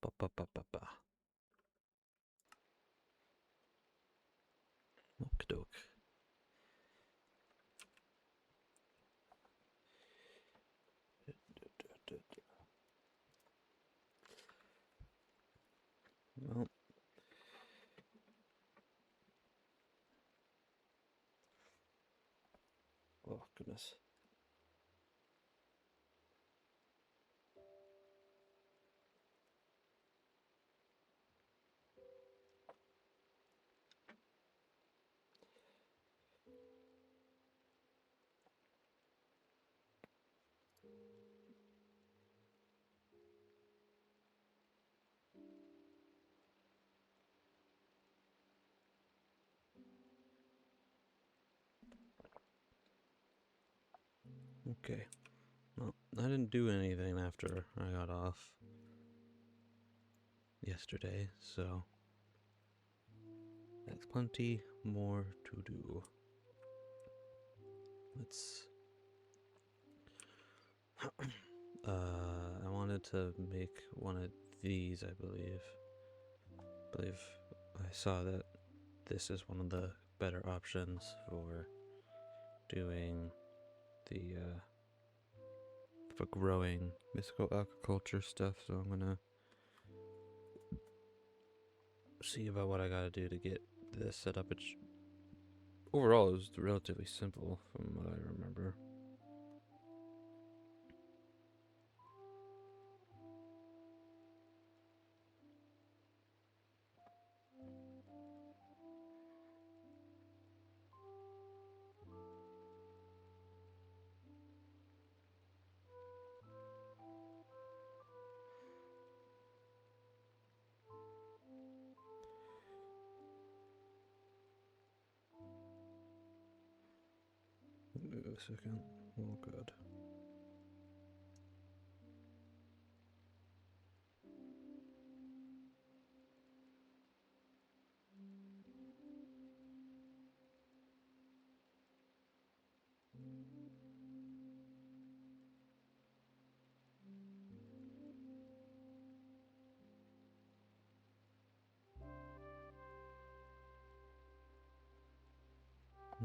Ba, ba, ba, ba, ba. Okey-doke. Well, oh goodness. Okay. Well, I didn't do anything after I got off yesterday, so that's plenty more to do. Let's. I wanted to make one of these, I believe. I saw that this is one of the better options for doing the for growing mystical agriculture stuff, so I'm gonna see about what I gotta do to get this set up. It's overall it was relatively simple from what I remember. Wait a second. Oh god.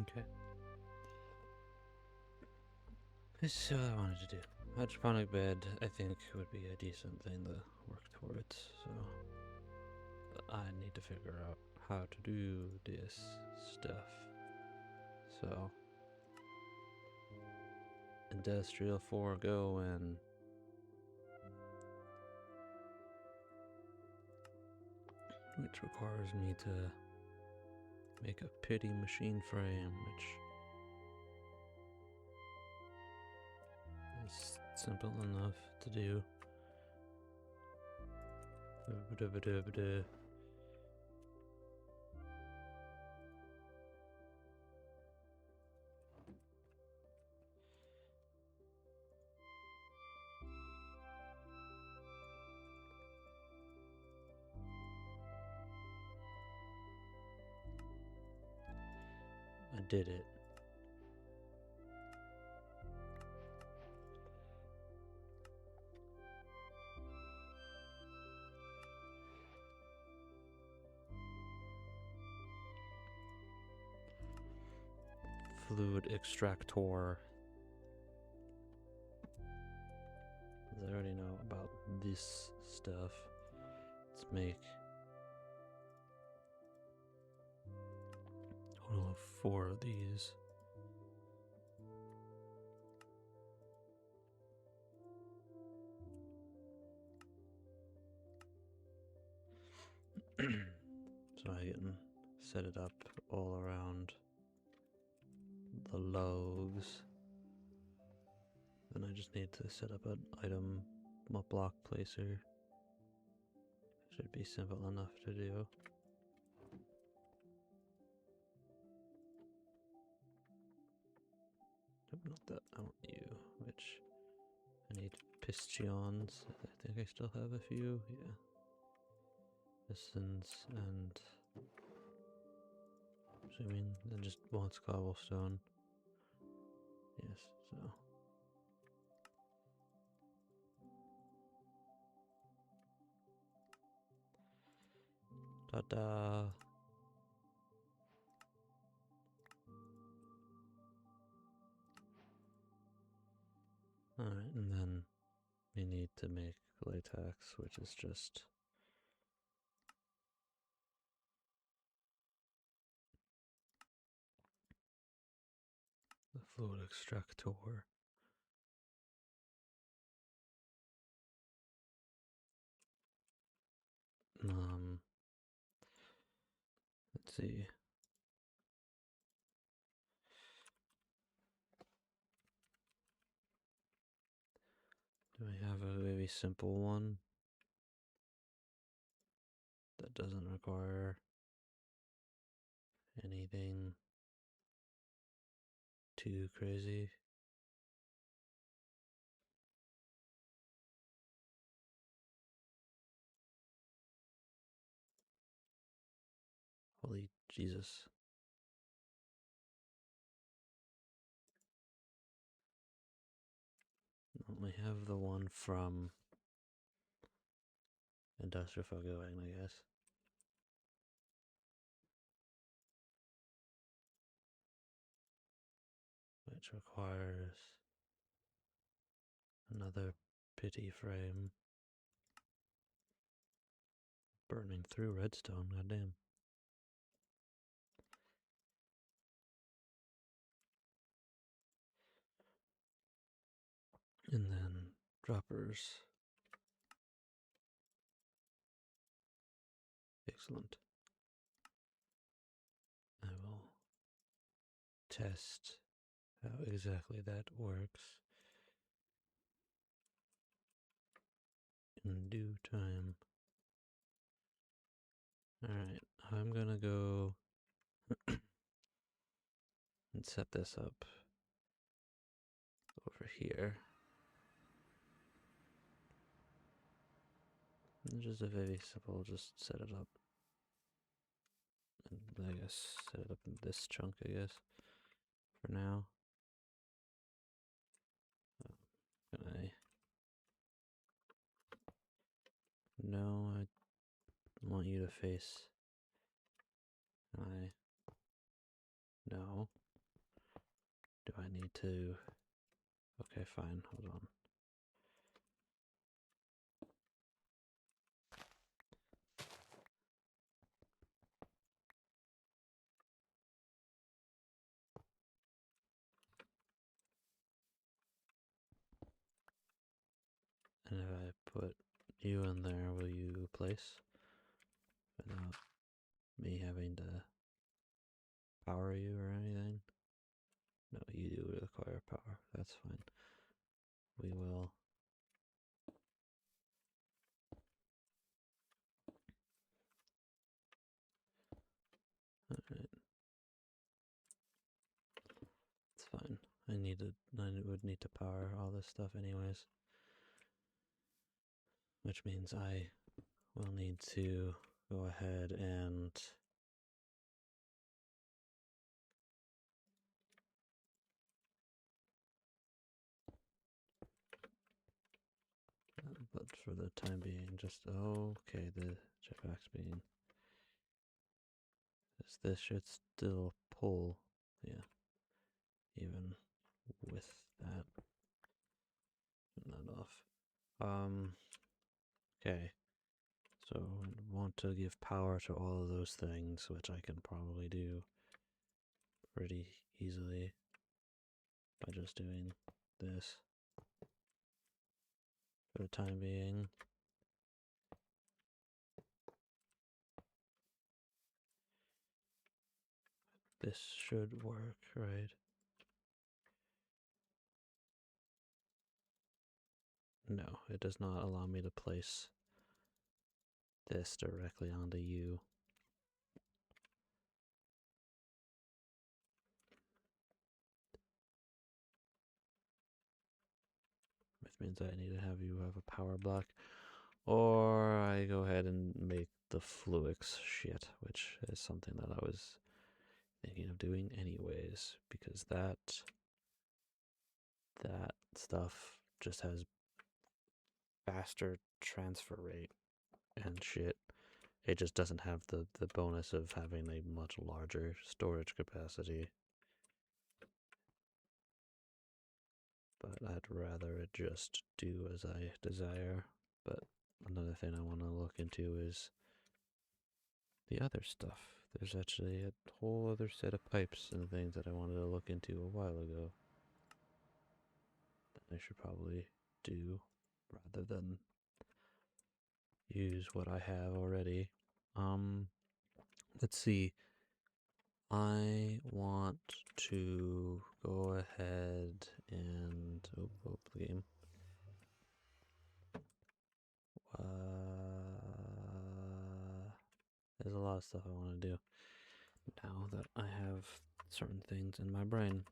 Okay. This is what I wanted to do. Hydroponic bed, I think, would be a decent thing to work towards, so I need to figure out how to do this stuff. So, Industrial 4 go and which requires me to make a pity machine frame, which is simple enough to do. I did it. Fluid extractor. I already know about this stuff. Let's make a total of 4 of these. So I can set it up all around the logs. Then I just need to set up an item block placer. Should be simple enough to do. Nope, not that. I want you. Which I need pistions. I think I still have a few. Yeah. Pistons and assuming then just wants cobblestone. Yes, so. Ta-da! Alright, and then we need to make latex, which is just the fluid extractor. Let's see. Do I have a very simple one that doesn't require anything too crazy? Holy Jesus. We have the one from Industrial Photoing, I guess. Which requires another pity frame. Burning through redstone, goddamn. And then droppers. Excellent. I will test how exactly that works in due time. Alright, I'm gonna go and set this up over here. And just a very simple, just set it up. And I guess set it up in this chunk, I guess, for now. Can I? No, I want you to face. No. Do I need to? Okay, fine, hold on. And if I put you in there, will you place? Without me having to power you or anything? No, you do require power. That's fine. We will. Alright. It's fine. I would need to power all this stuff anyways. Which means I will need to go ahead and but for the time being, just okay, the jetpack's being this should still pull, yeah, even with that. Turn that off. Okay. So I want to give power to all of those things, which I can probably do pretty easily by just doing this for the time being. This should work, right? No, it does not allow me to place this directly onto you. Which means I need to have you have a power block. Or I go ahead and make the Fluix shit, which is something that I was thinking of doing anyways, because that stuff just has faster transfer rate and shit, It just doesn't have the bonus of having a much larger storage capacity. But I'd rather it just do as I desire. But another thing I want to look into is the other stuff. There's actually a whole other set of pipes and things that I wanted to look into a while ago. That I should probably do rather than use what I have already. Let's see. I want to go ahead and the game. There's a lot of stuff I want to do now that I have certain things in my brain.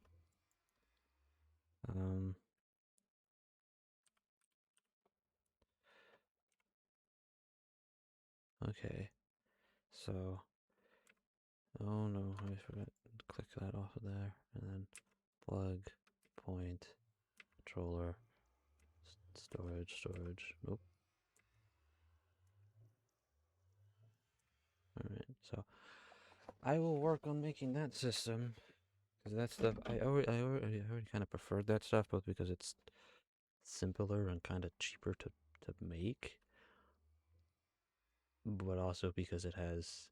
Okay, so, oh no, I forgot to click that off of there, and then plug, point, controller, storage, nope. Alright, so I will work on making that system, because that stuff, I already kind of preferred that stuff, both because it's simpler and kind of cheaper to make, but also because it has,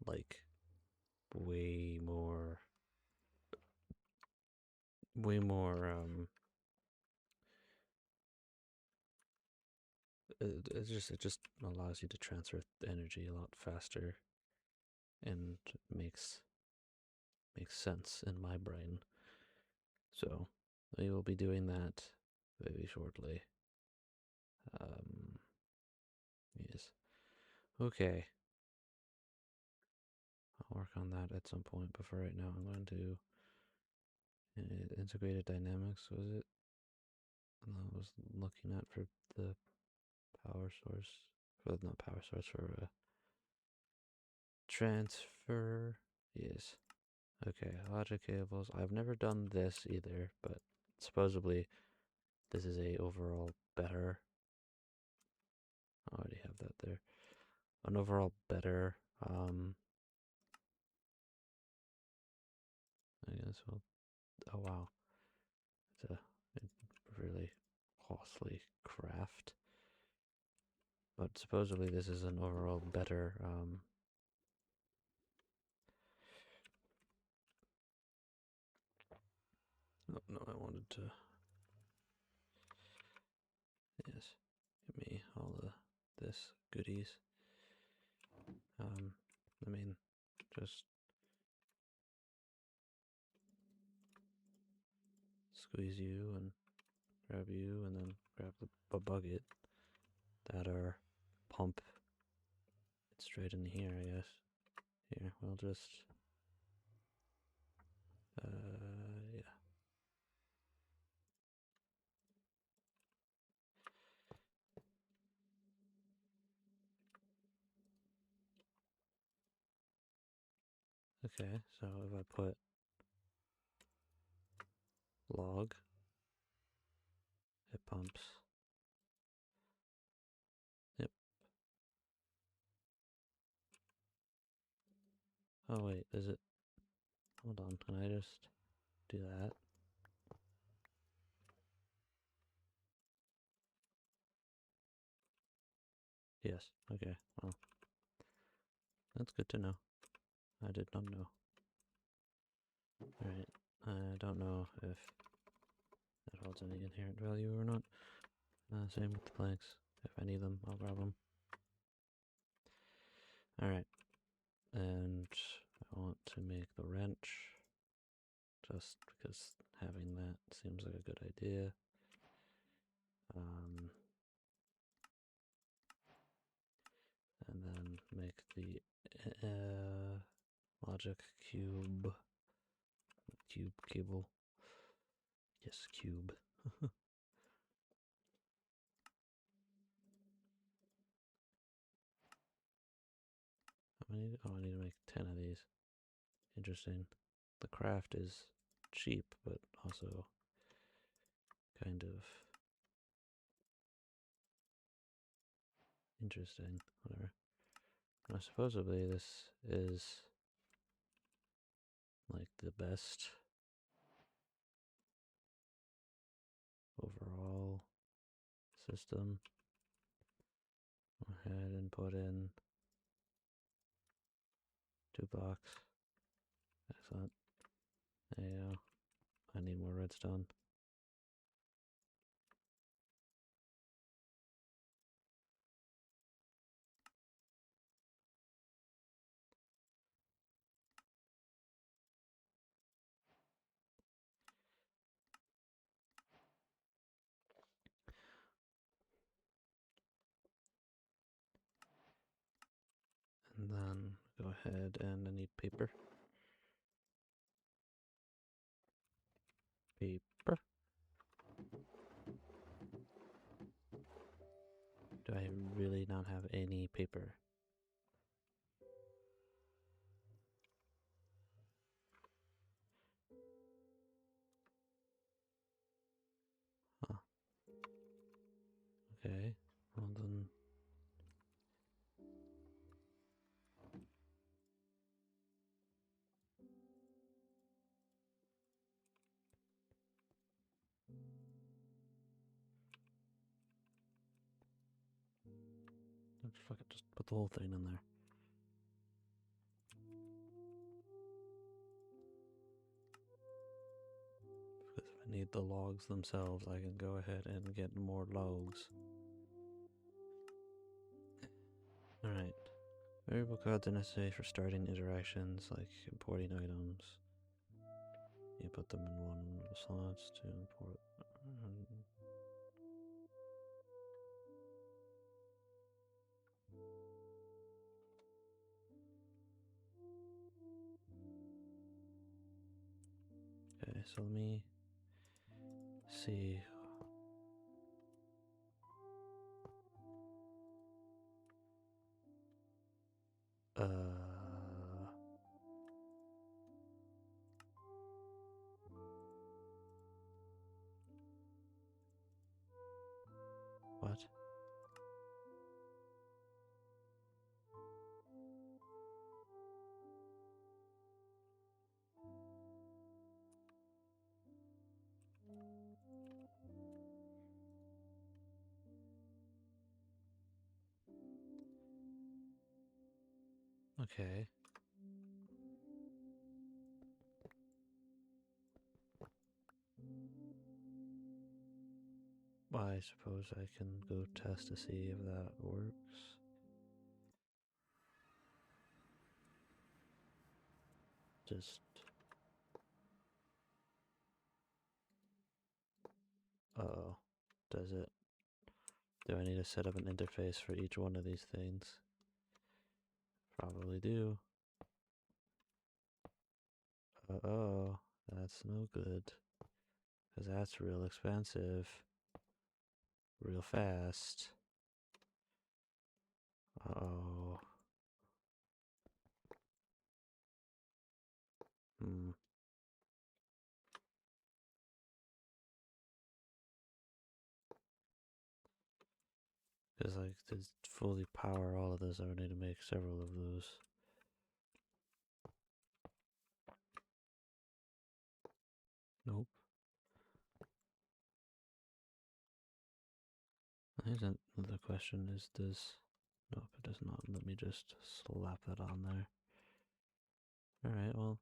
like, way more, it just allows you to transfer energy a lot faster and makes sense in my brain. So we will be doing that very shortly. Yes. Okay. I'll work on that at some point, but for right now I'm going to integrated dynamics, was it? And I was looking at for the power source, for not power source, for transfer. Yes. Okay, logic cables. I've never done this either, but supposedly this is a overall better. I already have that there. An overall better. I guess well. Oh wow, it's a really costly craft. But supposedly this is an overall better. Oh, no, I wanted to. Yes, give me all this goodies. I mean, just squeeze you and grab you, and then grab the bucket that are pump it straight in here. I guess. Here, we'll just. Yeah. Okay, so if I put log, it pumps. Yep. Oh wait, is it? Hold on, can I just do that? Yes. Okay. Well, that's good to know. I did not know. Alright. I don't know if that holds any inherent value or not. Same with the planks. If I need them, I'll grab them. Alright. And I want to make the wrench. Just because having that seems like a good idea. And then make the logic cube cable. Yes, cube. I need to make 10 of these. Interesting. The craft is cheap, but also kind of interesting. Whatever. Supposedly this is like the best overall system. Go ahead and put in 2 blocks. Excellent. There you go. I need more redstone. And then go ahead and I need paper. Paper. Do I really not have any paper? Huh. Okay. Well then. Fuck it, just put the whole thing in there. Because if I need the logs themselves, I can go ahead and get more logs. Alright. Variable codes are necessary for starting interactions, like importing items. You put them in one of the slots to import. Okay, so let me see. What? Okay. Well, I suppose I can go test to see if that works. Just... Uh-oh. Does it? Do I need to set up an interface for each one of these things? Probably do. Uh-oh. That's no good. Because that's real expensive. Real fast. Uh-oh. Because, like, to fully power all of this, I would need to make several of those. Nope. I think the question is, does... Nope, it does not. Let me just slap that on there. Alright, well,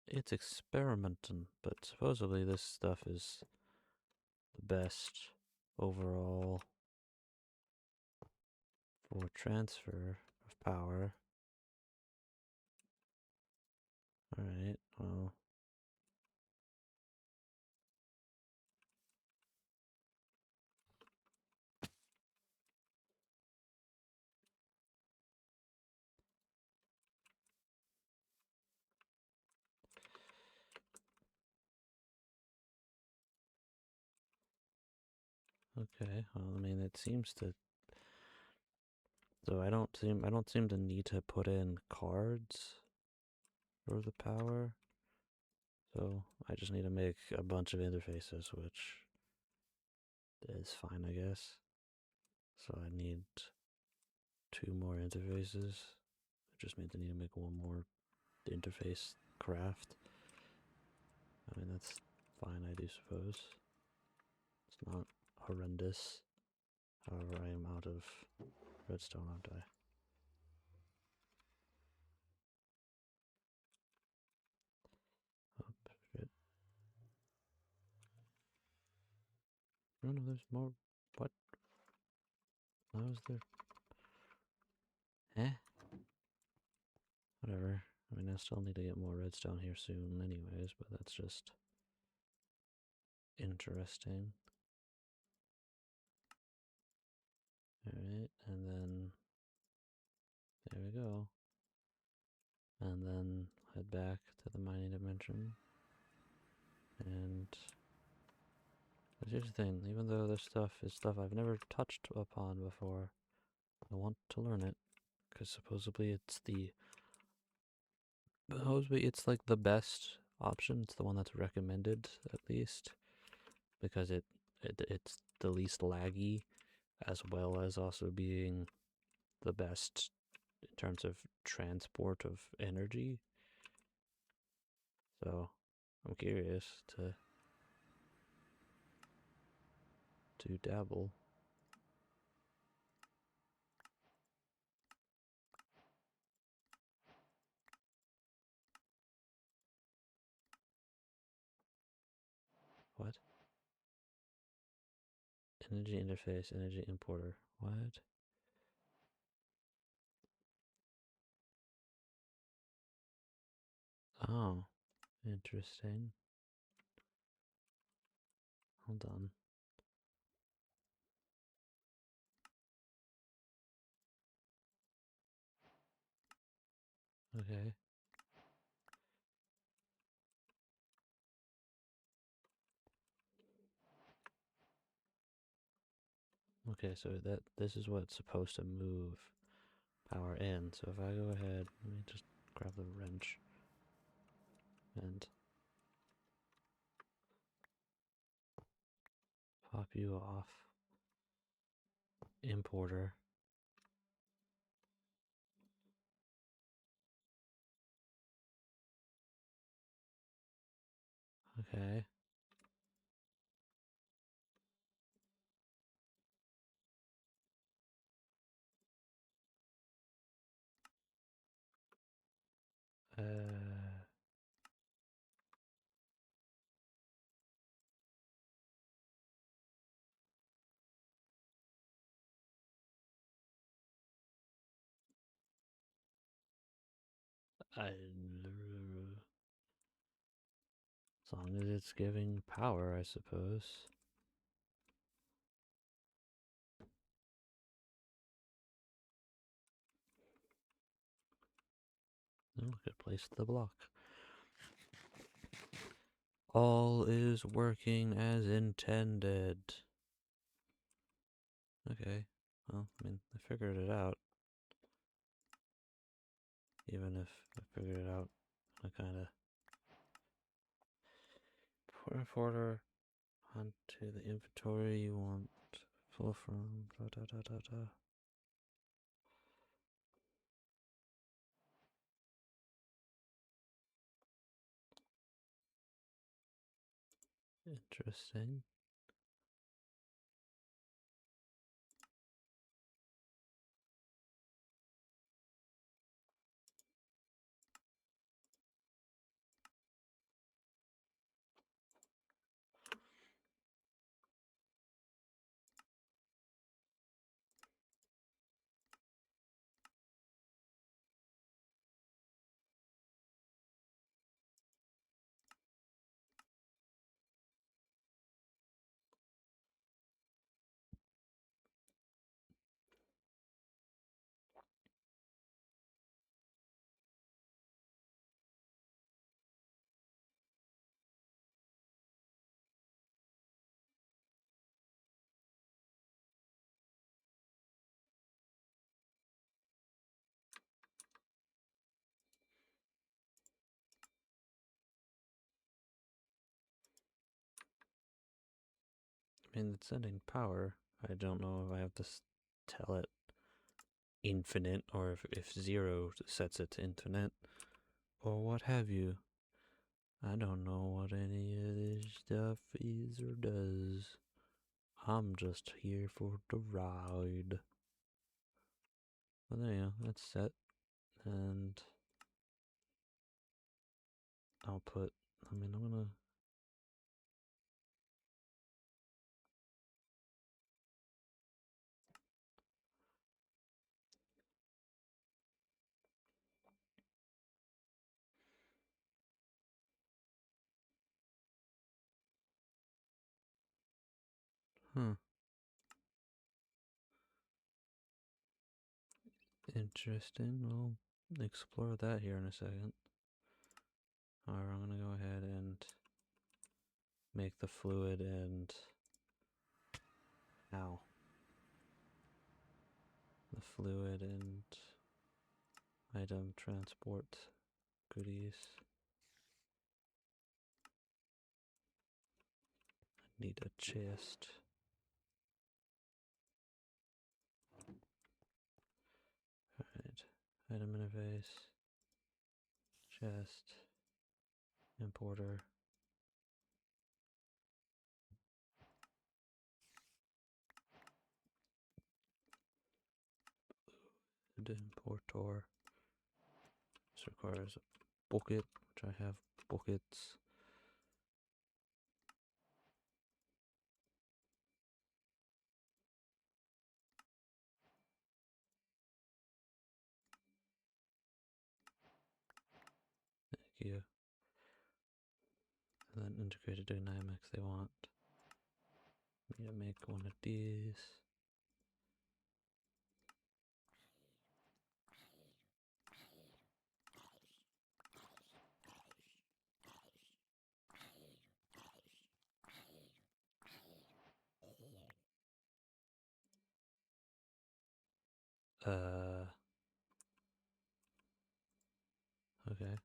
it's experimenting, but supposedly this stuff is the best overall for transfer of power. Alright, well... Okay, well, I mean, it seems to... So I don't seem to need to put in cards for the power. So I just need to make a bunch of interfaces, which is fine, I guess. So I need 2 more interfaces. just means I need to make one more interface craft. I mean, that's fine, I do suppose. It's not horrendous. However, I am out of redstone, aren't I? Oh, shit. No, there's more. What? How is there? Eh? Whatever. I mean, I still need to get more redstone here soon anyways, but that's just interesting. Alright, and then there we go. And then head back to the mining dimension. And here's the thing, even though this stuff is stuff I've never touched upon before, I want to learn it. Because supposedly it's like the best option. It's the one that's recommended, at least. Because it's the least laggy, as well as also being the best in terms of transport of energy. So I'm curious to dabble. What? Energy interface, energy importer. What? Oh, interesting. Hold on. Okay. Okay, so this is what's supposed to move power in. So if I go ahead, let me just grab the wrench and pop you off. Importer. Okay. Uh, as long as it's giving power, I suppose. Oh, good place the block. All is working as intended. Okay. Well, I mean, I figured it out. Even if I figured it out, I kind of porter onto the inventory you want pull from. Da, da, da, da, da. Interesting. I mean, it's sending power. I don't know if I have to tell it infinite, or if 0 sets it to infinite, or what have you. I don't know what any of this stuff is or does. I'm just here for the ride. But there you go, that's set. And I'll put, I'm gonna interesting. We'll explore that here in a second. Alright, I'm gonna go ahead and make the fluid and ow. The fluid and item transport goodies. I need a chest. Alright. Item interface. Chest. Importer. Importer. This requires a bucket, which I have buckets. Thank you. And then integrated dynamics they want. Need to make one of these. Okay.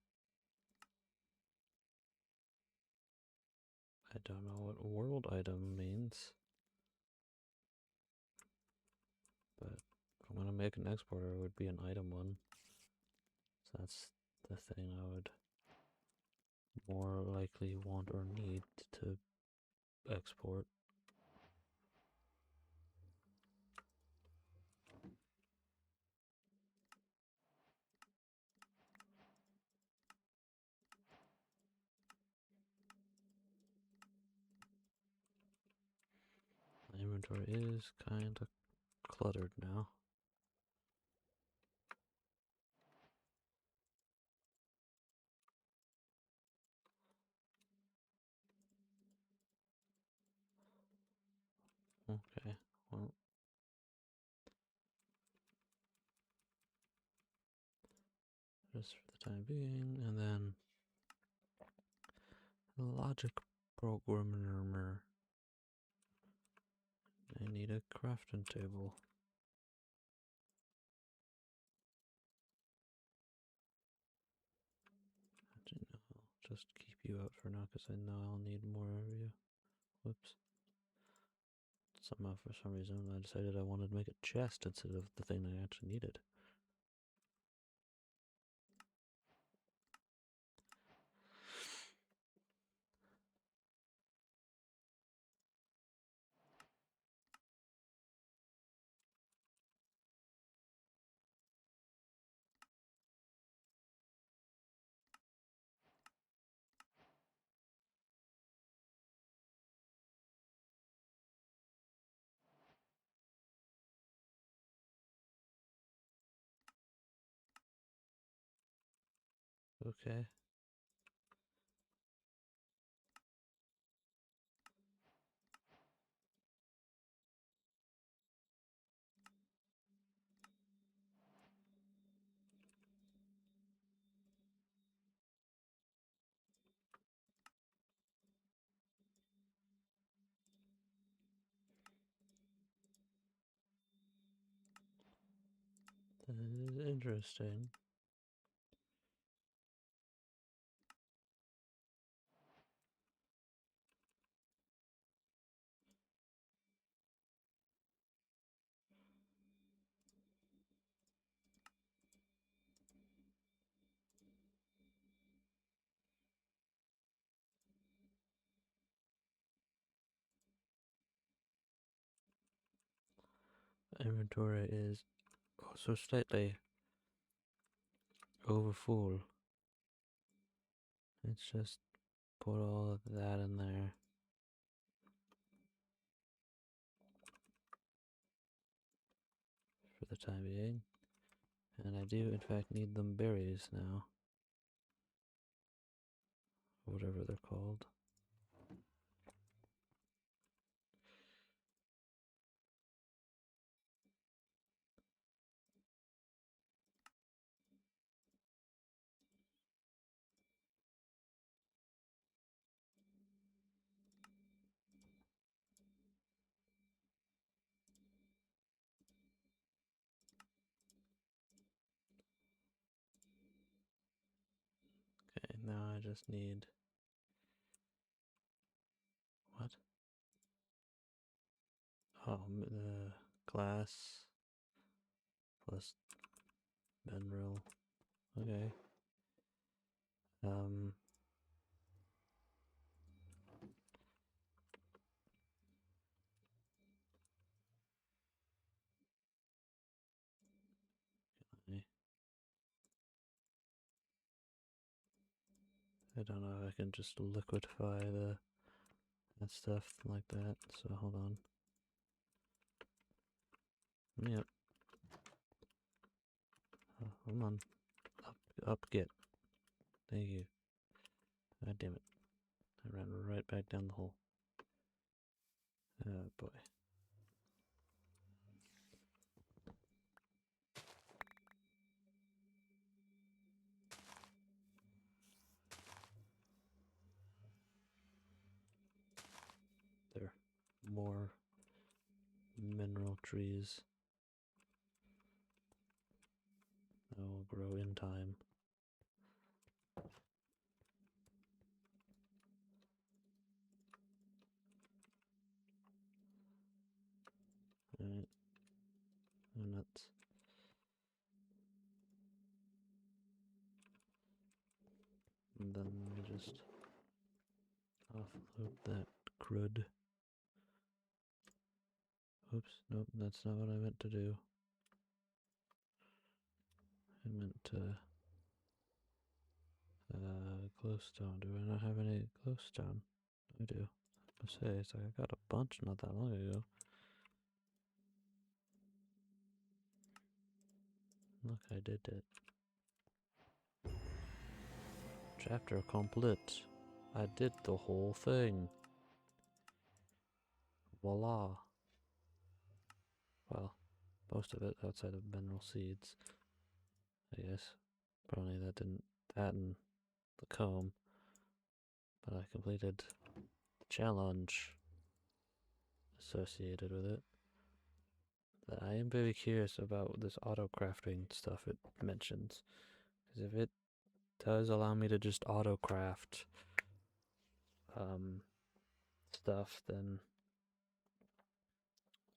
I don't know what world item means. But if I'm gonna make an exporter, it would be an item one. So that's the thing I would more likely want or need to export. My inventory is kind of cluttered now. Okay, well, just for the time being, and then logic programmer. I need a crafting table. I'll just keep you out for now because I know I'll need more of you. Whoops. Somehow, for some reason, I decided I wanted to make a chest instead of the thing I actually needed. Okay. That is interesting. inventory is so slightly over full. Let's just put all of that in there. For the time being. And I do in fact need them berries now. Whatever they're called. Okay, now I just need... What? Oh, the glass plus mineral. Okay. Okay. I don't know if I can just liquefy that stuff like that. So hold on. Yep. Oh, come on. Up, get. Thank you. God damn it. I ran right back down the hole. Oh boy. There. More mineral trees that will grow in time. Alright. Oh, nuts. And then we just offload that crud. Oops, nope, that's not what I meant to do. I meant to glowstone. Do I not have any glowstone? I do. I say, it's like I got a bunch not that long ago. Look, I did it. Chapter complete. I did the whole thing. Voila. Well, most of it outside of mineral seeds, I guess. Probably that didn't, that and the comb. But I completed the challenge associated with it. But I am very curious about this auto crafting stuff it mentions. Because if it does allow me to just auto craft stuff, then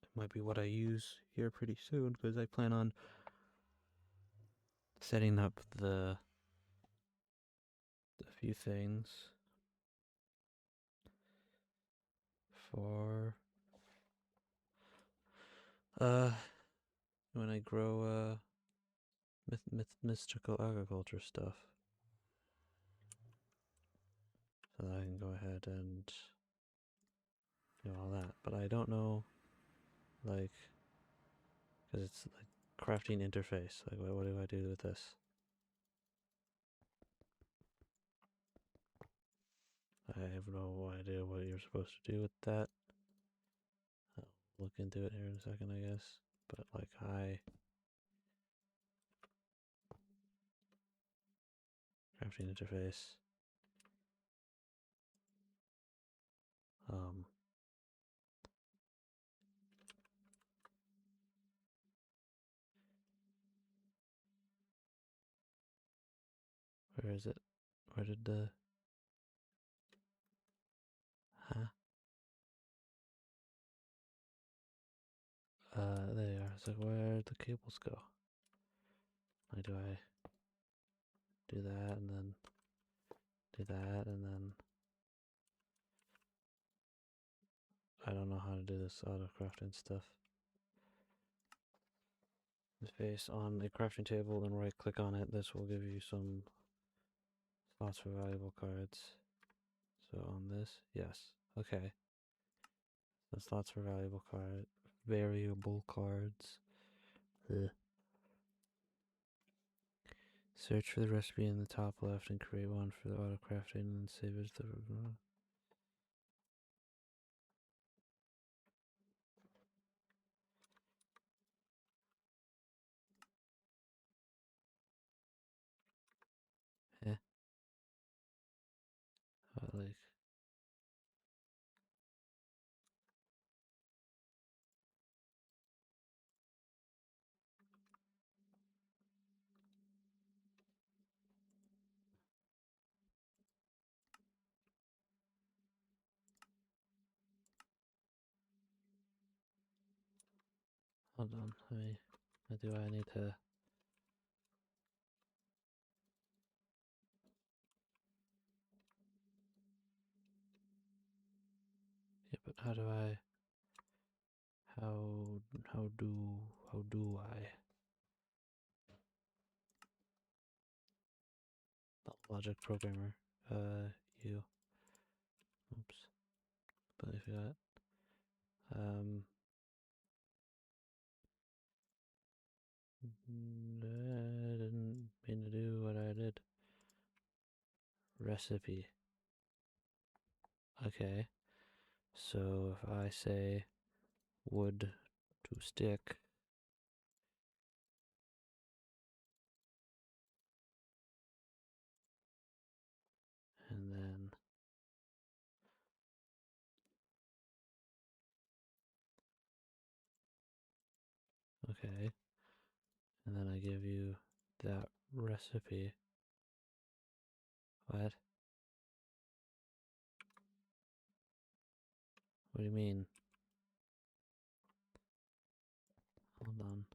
it might be what I use here pretty soon, because I plan on setting up a few things for when I grow mystical agriculture stuff, so that I can go ahead and do all that. But I don't know, like, because it's like crafting interface. Like, what do I do with this? I have no idea what you're supposed to do with that. I'll look into it here in a second, I guess. But like, crafting interface. Where is it? Where did the... Huh? There you are. It's like, where'd the cables go? Like, do I do that and then do that and then... I don't know how to do this auto crafting stuff. space on a crafting table and right click on it. This will give you some slots for valuable cards. So on this, yes. Okay. The slots for variable cards. Ugh. Search for the recipe in the top left and create one for the auto crafting and save it to the. Eh. Like. Hold on. Do I need to? Yeah, but how do I? How do I? Logic programmer. You. Oops. But if that. I didn't mean to do what I did. Recipe. Okay. So if I say wood to stick, and then okay, and then I give you that recipe. What? What do you mean? Hold on.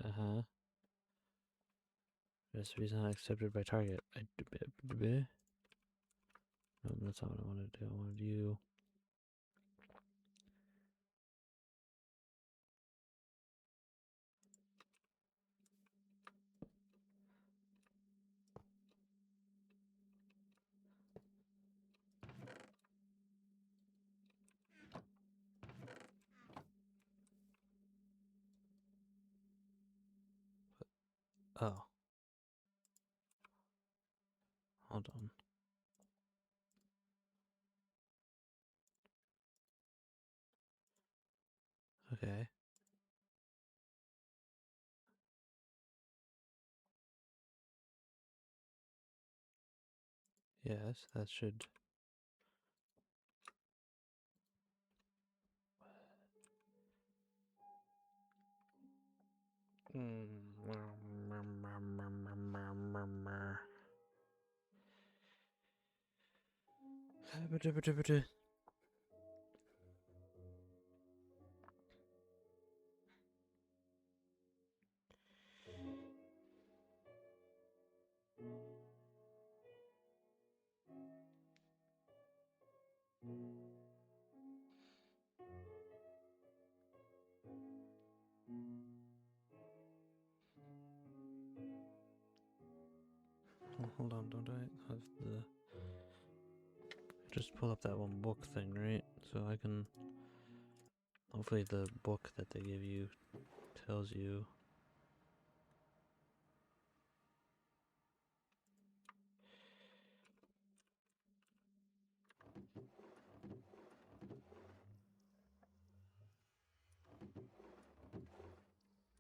Uh-huh. Recipe's not accepted by target. No, that's not what I wanted to do. I wanted you. Oh, hold on. Okay. Yes, that should. Hold on, don't I have the. Just pull up that one book thing, right? So I can. Hopefully, the book that they give you tells you.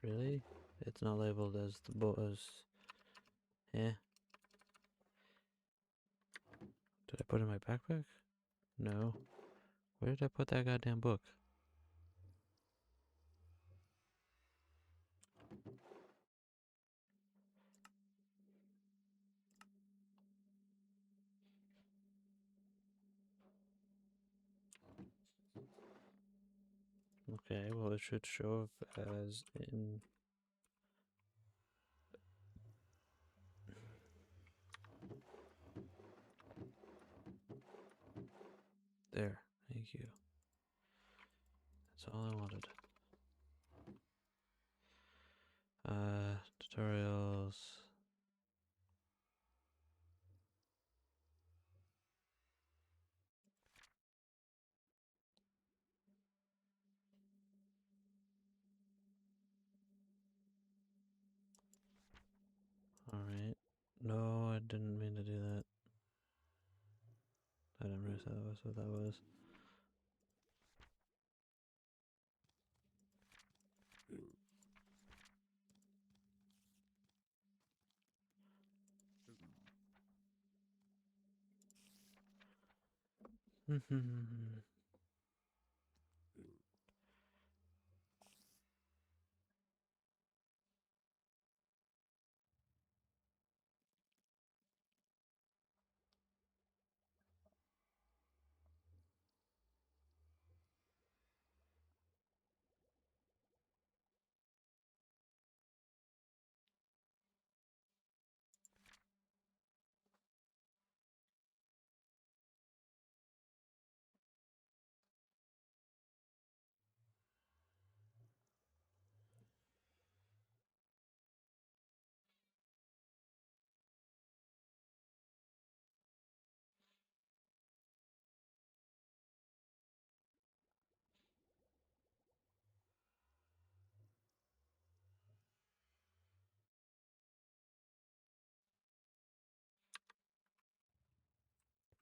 Really? It's not labeled as the book as. Yeah. Did I put it in my backpack? No. Where did I put that goddamn book? Okay, well, it should show up as in. There. Thank you. That's all I wanted. Tutorials. Alright. No, I didn't mean to do that. I didn't realize that was what that was.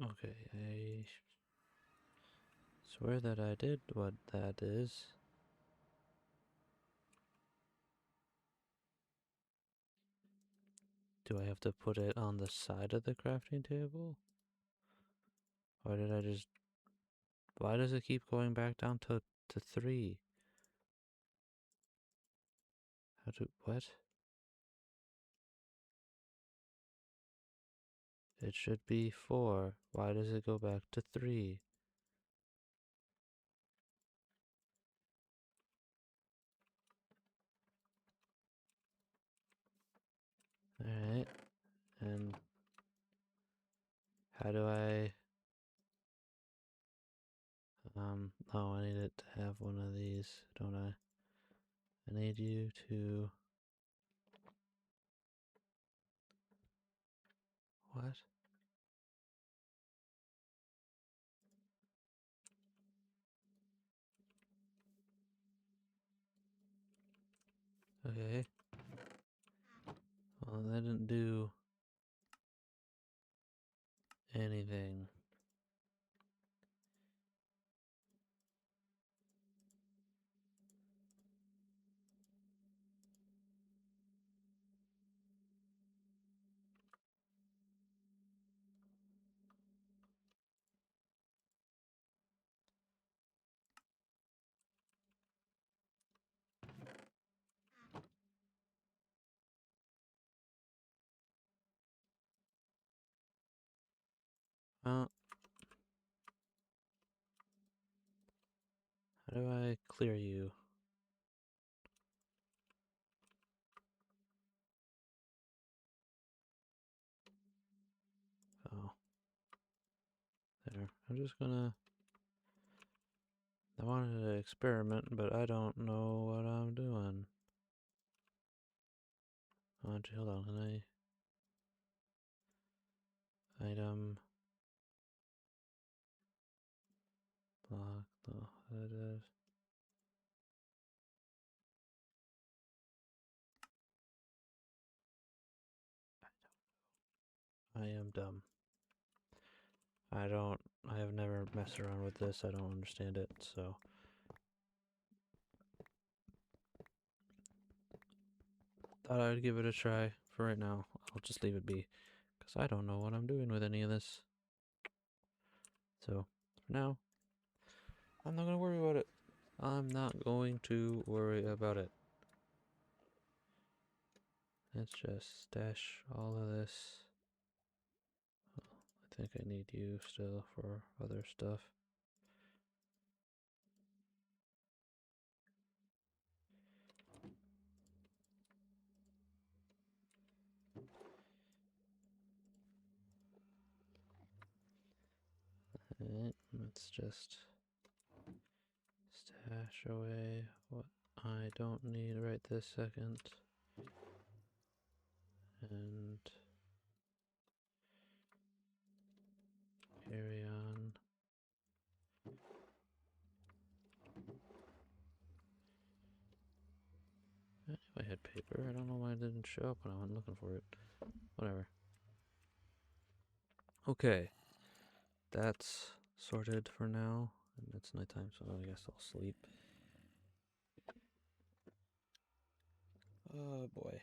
Okay, I swear that I did what that is. Do I have to put it on the side of the crafting table? Or did I just... Why does it keep going back down to 3? How do... What? It should be 4. Why does it go back to 3? Alright. And how do I... oh, I need it to have one of these, don't I? I need you to... What? Okay. Well, that didn't do anything. Well, how do I clear you? Oh. There. I'm just gonna... I wanted to experiment, but I don't know what I'm doing. Oh, hold on, can I... Item... Block, no, that is... I am dumb. I have never messed around with this, I don't understand it, so... Thought I'd give it a try. For right now, I'll just leave it be, because I don't know what I'm doing with any of this. So, for now, I'm not gonna worry about it. I'm not going to worry about it. Let's just stash all of this. I think I need you still for other stuff. Alright, let's just Stash away what I don't need right this second. And carry on. I had paper. I don't know why it didn't show up when I went looking for it. Whatever. Okay. That's sorted for now. And it's nighttime, so I guess I'll sleep. Oh boy.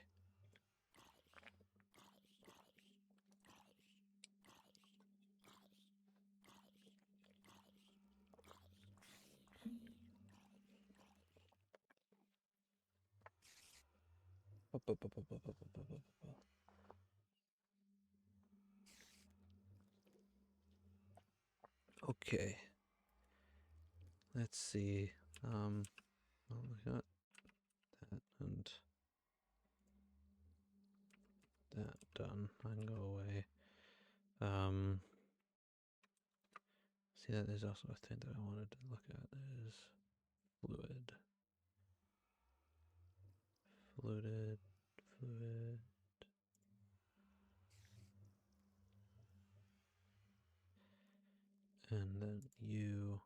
Okay. Let's see. Well, we got that and that done. I can go away. See that there's also a thing that I wanted to look at is fluid. Fluid. And then you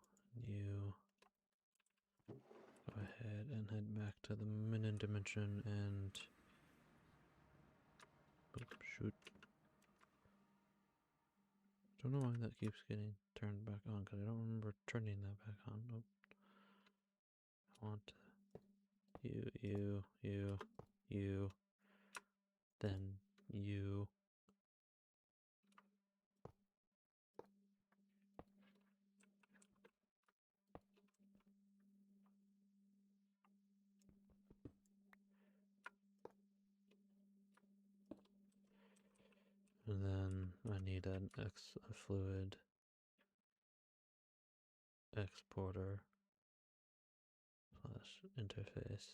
go ahead and head back to the minin dimension and shoot. Don't know why that keeps getting turned back on because I don't remember turning that back on. Nope. I want you, then you. And then I need a fluid exporter / interface.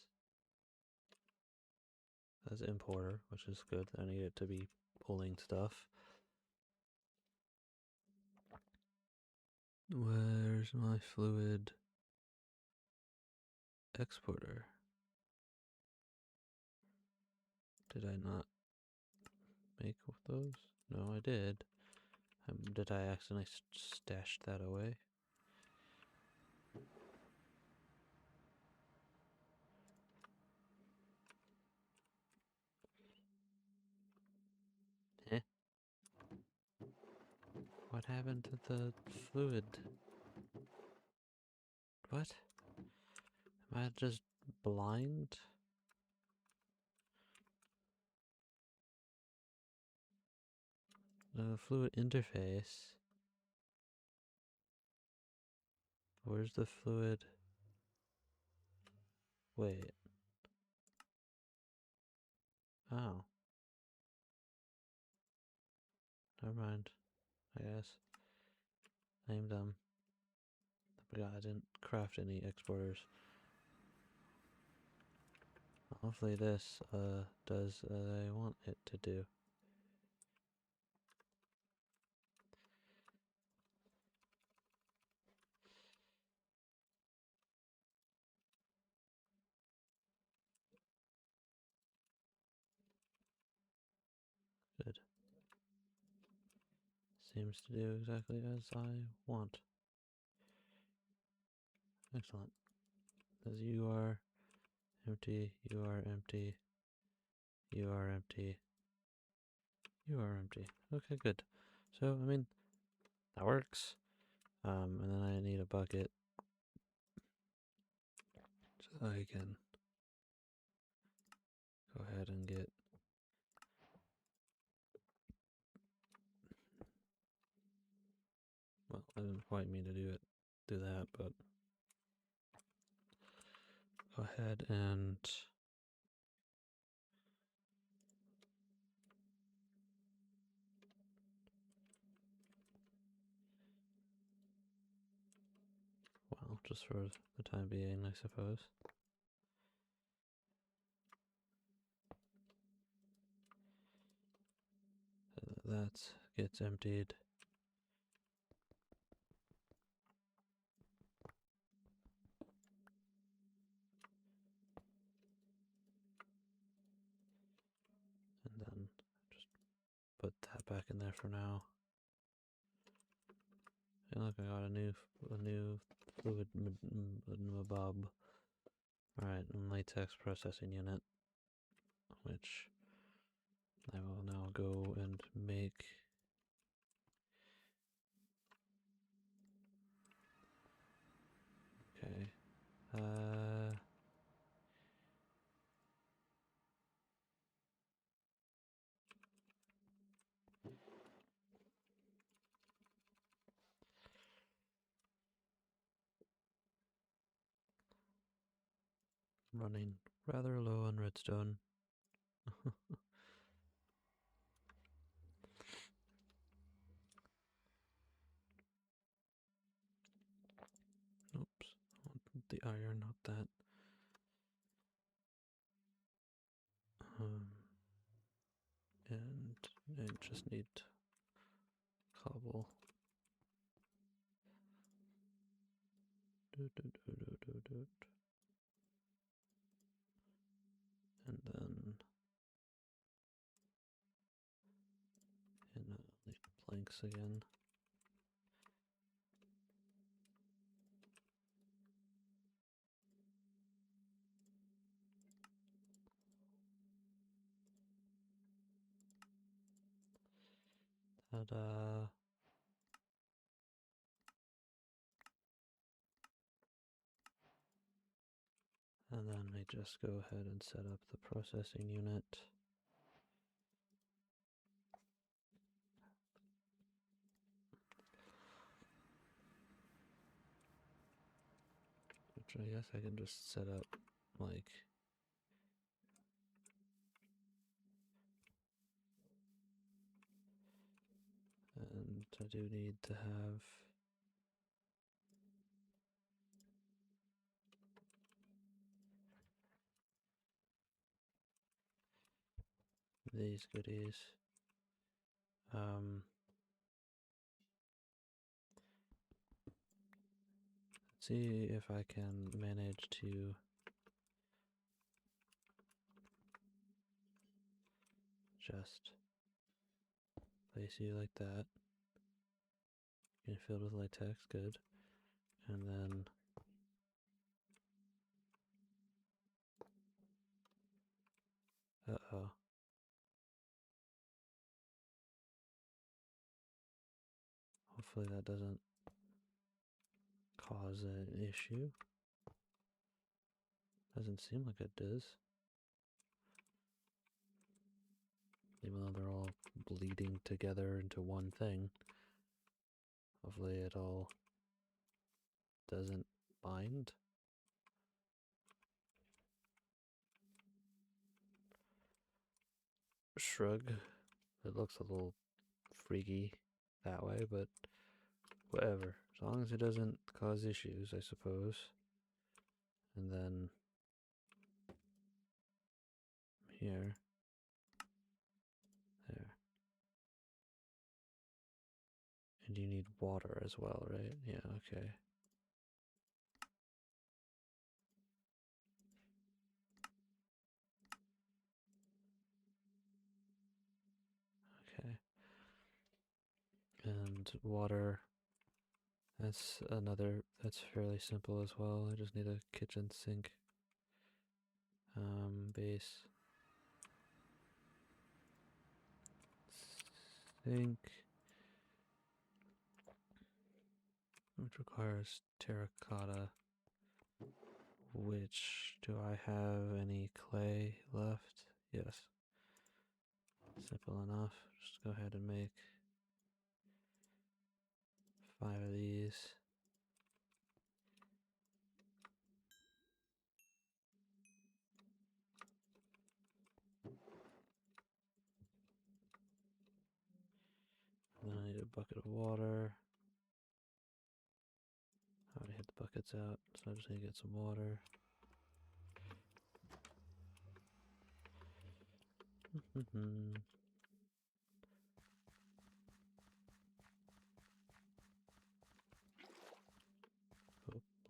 That's importer, which is good. I need it to be pulling stuff. Where's my fluid exporter? Did I not make those? No, I did. Did I accidentally stash that away? Eh? What happened to the fluid? What? Am I just blind? The fluid interface. Where's the fluid? Wait. Oh. Never mind. I guess. I'm dumb. I forgot I didn't craft any exporters. Hopefully this does as I want it to do. Good. Seems to do exactly as I want. Excellent. As you are empty, you are empty, you are empty, you are empty. Okay, good. So, I mean, that works. And then I need a bucket so I can go ahead and get well, I didn't quite mean to do that, but go ahead and well, just for the time being, I suppose. That gets emptied. put that back in there for now. And look, I got a new fluid mabob. Alright, and latex processing unit, which I will now go and make. Okay. Running rather low on redstone. Oops, the iron, not that. And I just need cobble. And then these planks again. Ta-da! And then I just go ahead and set up the processing unit. Which I guess I can just set up like and I do need to have these goodies. See if I can manage to just place you like that. Get filled with latex, good. And then uh-oh. Hopefully that doesn't cause an issue. Doesn't seem like it does. Even though they're all bleeding together into one thing. Hopefully it all doesn't bind. Shrug. It looks a little freaky that way, but whatever. As long as it doesn't cause issues, I suppose. And then here. There. And you need water as well, right? Yeah, okay. Okay. And water. That's fairly simple as well. I just need a kitchen sink. Base. Sink. Which requires terracotta. Which, do I have any clay left? Yes. Simple enough. Just go ahead and make 5 of these. And then I need a bucket of water. I already hit the buckets out, so I just need to get some water. Oh,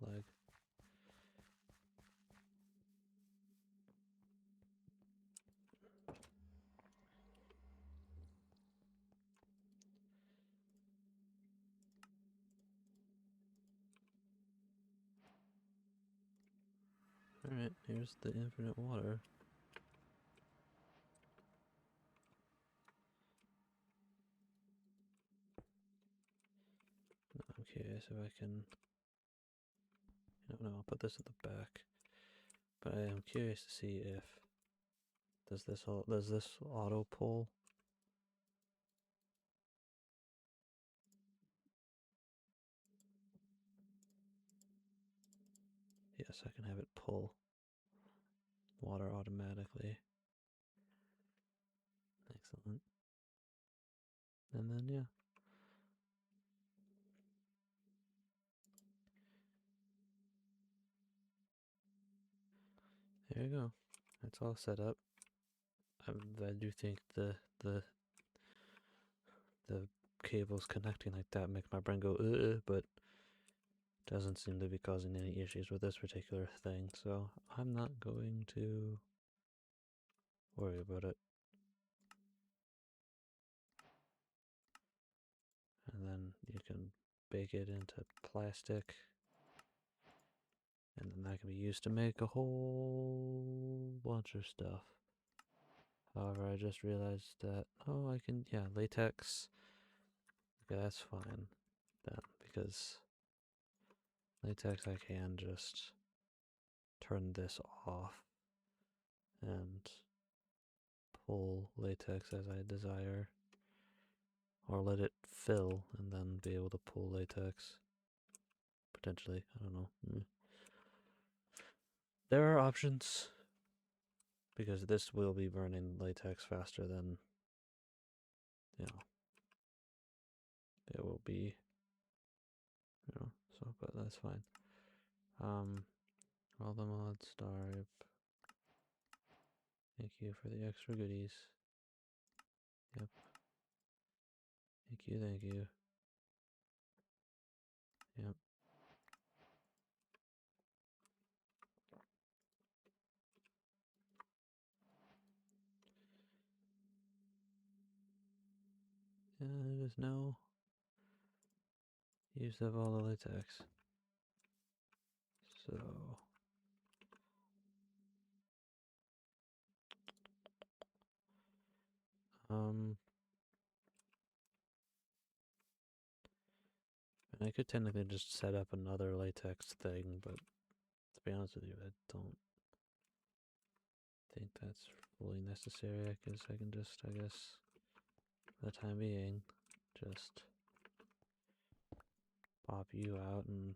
lag. Alright, here's the infinite water. I'm curious if I can... No, I'll put this at the back. But I am curious to see if... Does this auto pull? Yes, I can have it pull water automatically. Excellent. And then, yeah. There you go. It's all set up. I do think the cables connecting like that make my brain go but doesn't seem to be causing any issues with this particular thing, so I'm not going to worry about it. And then you can bake it into plastic, and then that can be used to make a whole bunch of stuff. However, I just realized that, oh, I can, yeah, latex. Okay, that's fine then, because latex I can just turn this off and pull latex as I desire, or let it fill and then be able to pull latex. Potentially, I don't know. There are options, because this will be burning latex faster than, you know, it will be, you know, so, but that's fine. All the mods, Starip. Thank you for the extra goodies. Yep. Thank you, thank you. Yep. There's no use of all the latex. So... I could technically just set up another latex thing, but to be honest with you, I don't think that's fully necessary. I guess I can just, for the time being, just pop you out and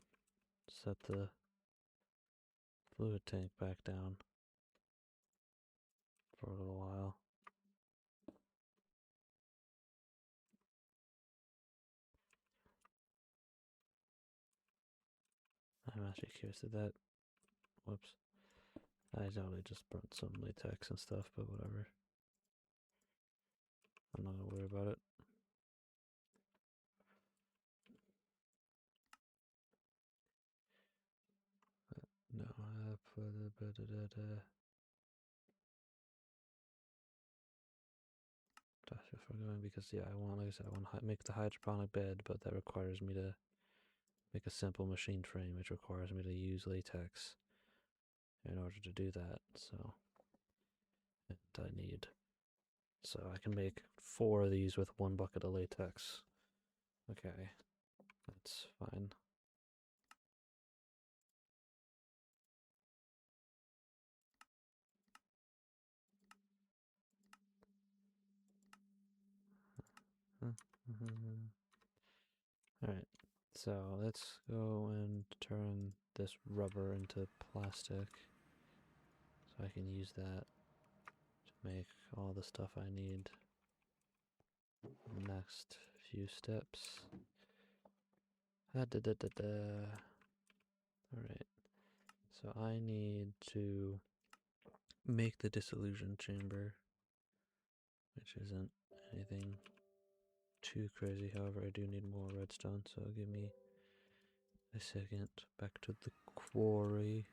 set the fluid tank back down for a little while. I'm actually curious if that, whoops, I totally just burnt some latex and stuff, but whatever. I'm not gonna worry about it. No, I put a bit of that's forgoing because yeah, I want, like I said, I want to make the hydroponic bed, but that requires me to make a simple machine frame, which requires me to use latex in order to do that. So, and I need, so I can make 4 of these with 1 bucket of latex. Okay, that's fine. Alright, so let's go and turn this rubber into plastic so I can use that to make all the stuff I need. Next few steps. Alright, so I need to make the dissolution chamber, which isn't anything too crazy. However, I do need more redstone, so give me a second. Back to the quarry.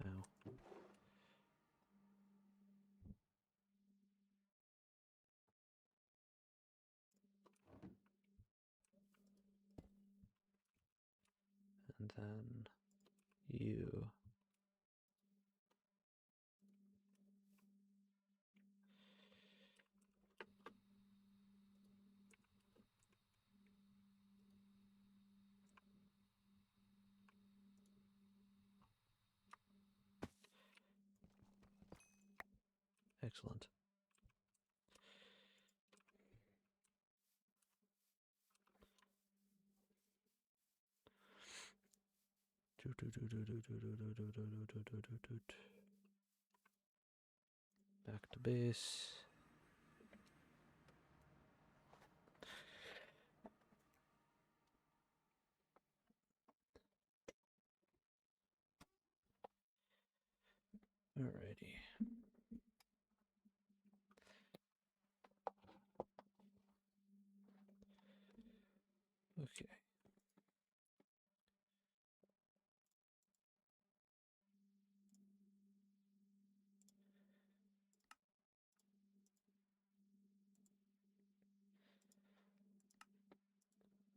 Ow. And then you. Excellent. Back to base. Alrighty. Okay.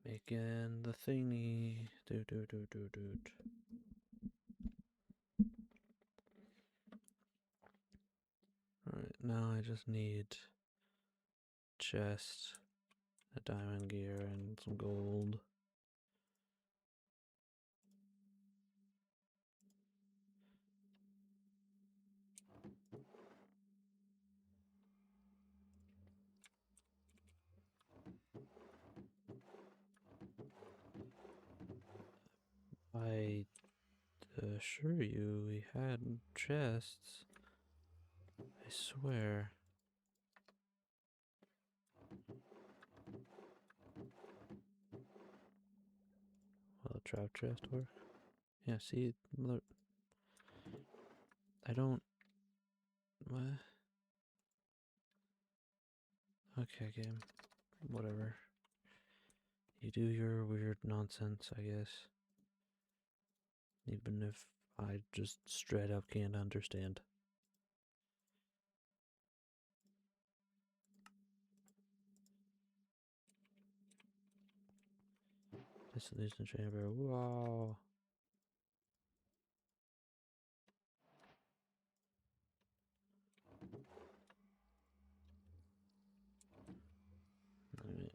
Making the thingy. Alright, now I just need chest, a diamond gear, and some gold. I assure you we had chests. I swear. Will a trap chest work? Yeah, see, look. I don't. What? Okay, game. Whatever. You do your weird nonsense, I guess. Even if I just straight up can't understand. Dissolution chamber. Wow. Alright.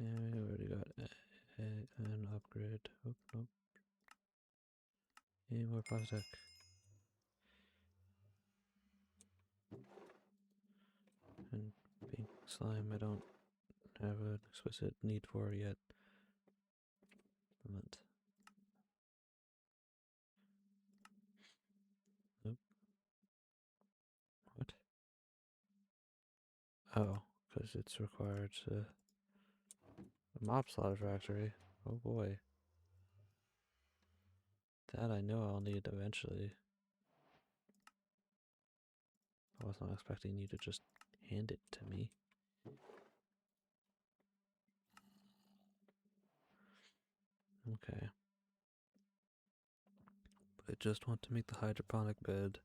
Yeah, we already got an upgrade. Oh, nope. Yeah, more plastic. And pink slime, I don't have an explicit need for yet. But nope. What? Oh, because it's required to. A mob slaughter factory. Oh boy. That I know I'll need eventually. I was not expecting you to just hand it to me. Okay. But I just want to make the hydroponic bed.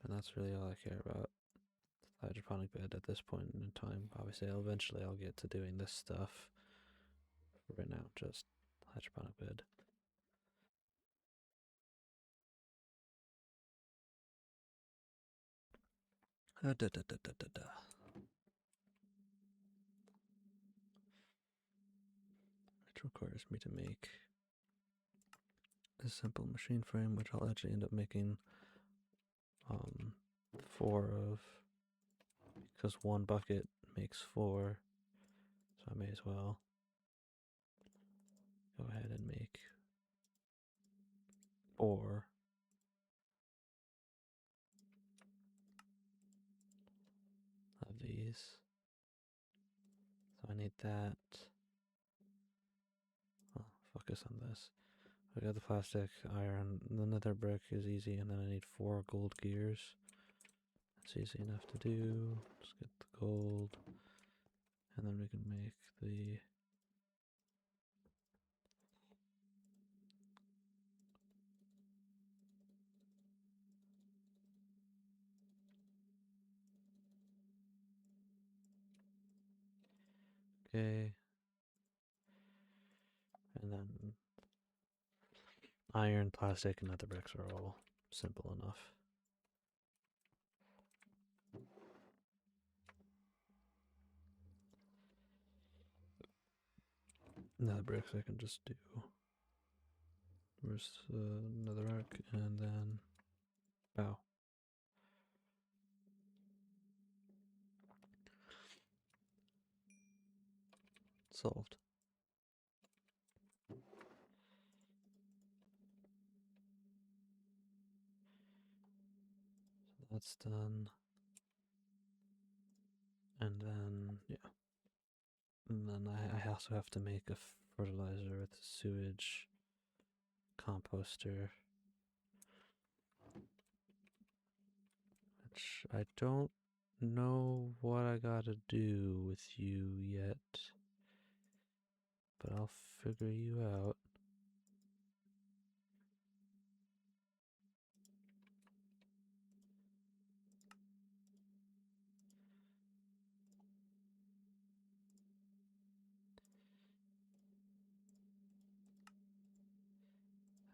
And that's really all I care about. The hydroponic bed at this point in time. Obviously, eventually I'll get to doing this stuff. For right now, just hydroponic bed. Which requires me to make a simple machine frame, which I'll actually end up making 4 of, because one bucket makes 4, so I may as well go ahead and make 4 of these. So I need that. Oh, focus on this. I got the plastic, iron, the nether brick is easy, and then I need 4 gold gears. That's easy enough to do. Just get the gold, and then we can make the okay. And then iron, plastic, and nether bricks are all simple enough. Nether bricks I can just do. Where's another arc, and then bow. Solved. So that's done. And then, yeah. And then I also have to make a fertilizer with sewage composter. Which I don't know what I gotta do with you yet. But I'll figure you out.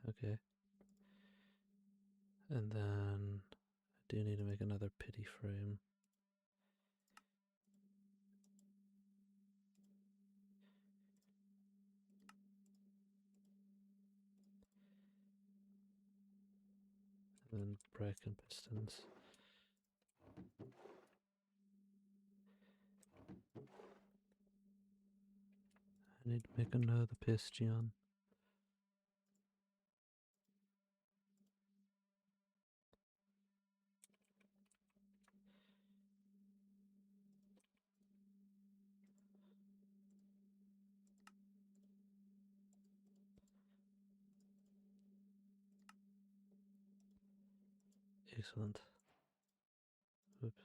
Okay. And then I do need to make another pity frame. And then brake and pistons. I need to make another piston. Excellent. Oops.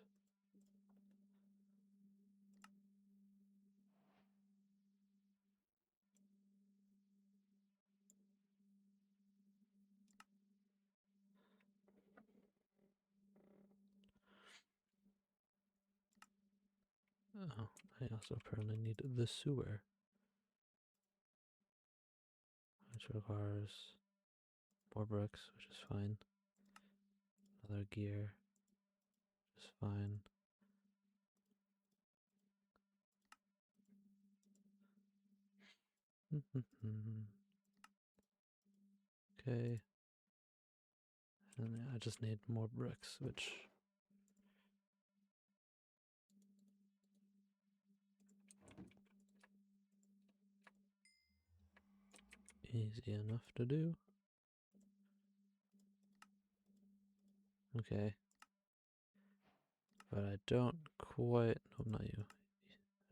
Oh, I also apparently need the sewer, which requires more bricks, which is fine. Another gear, which is fine. Okay. And then I just need more bricks, which easy enough to do. Okay. But I don't quite, no, not you.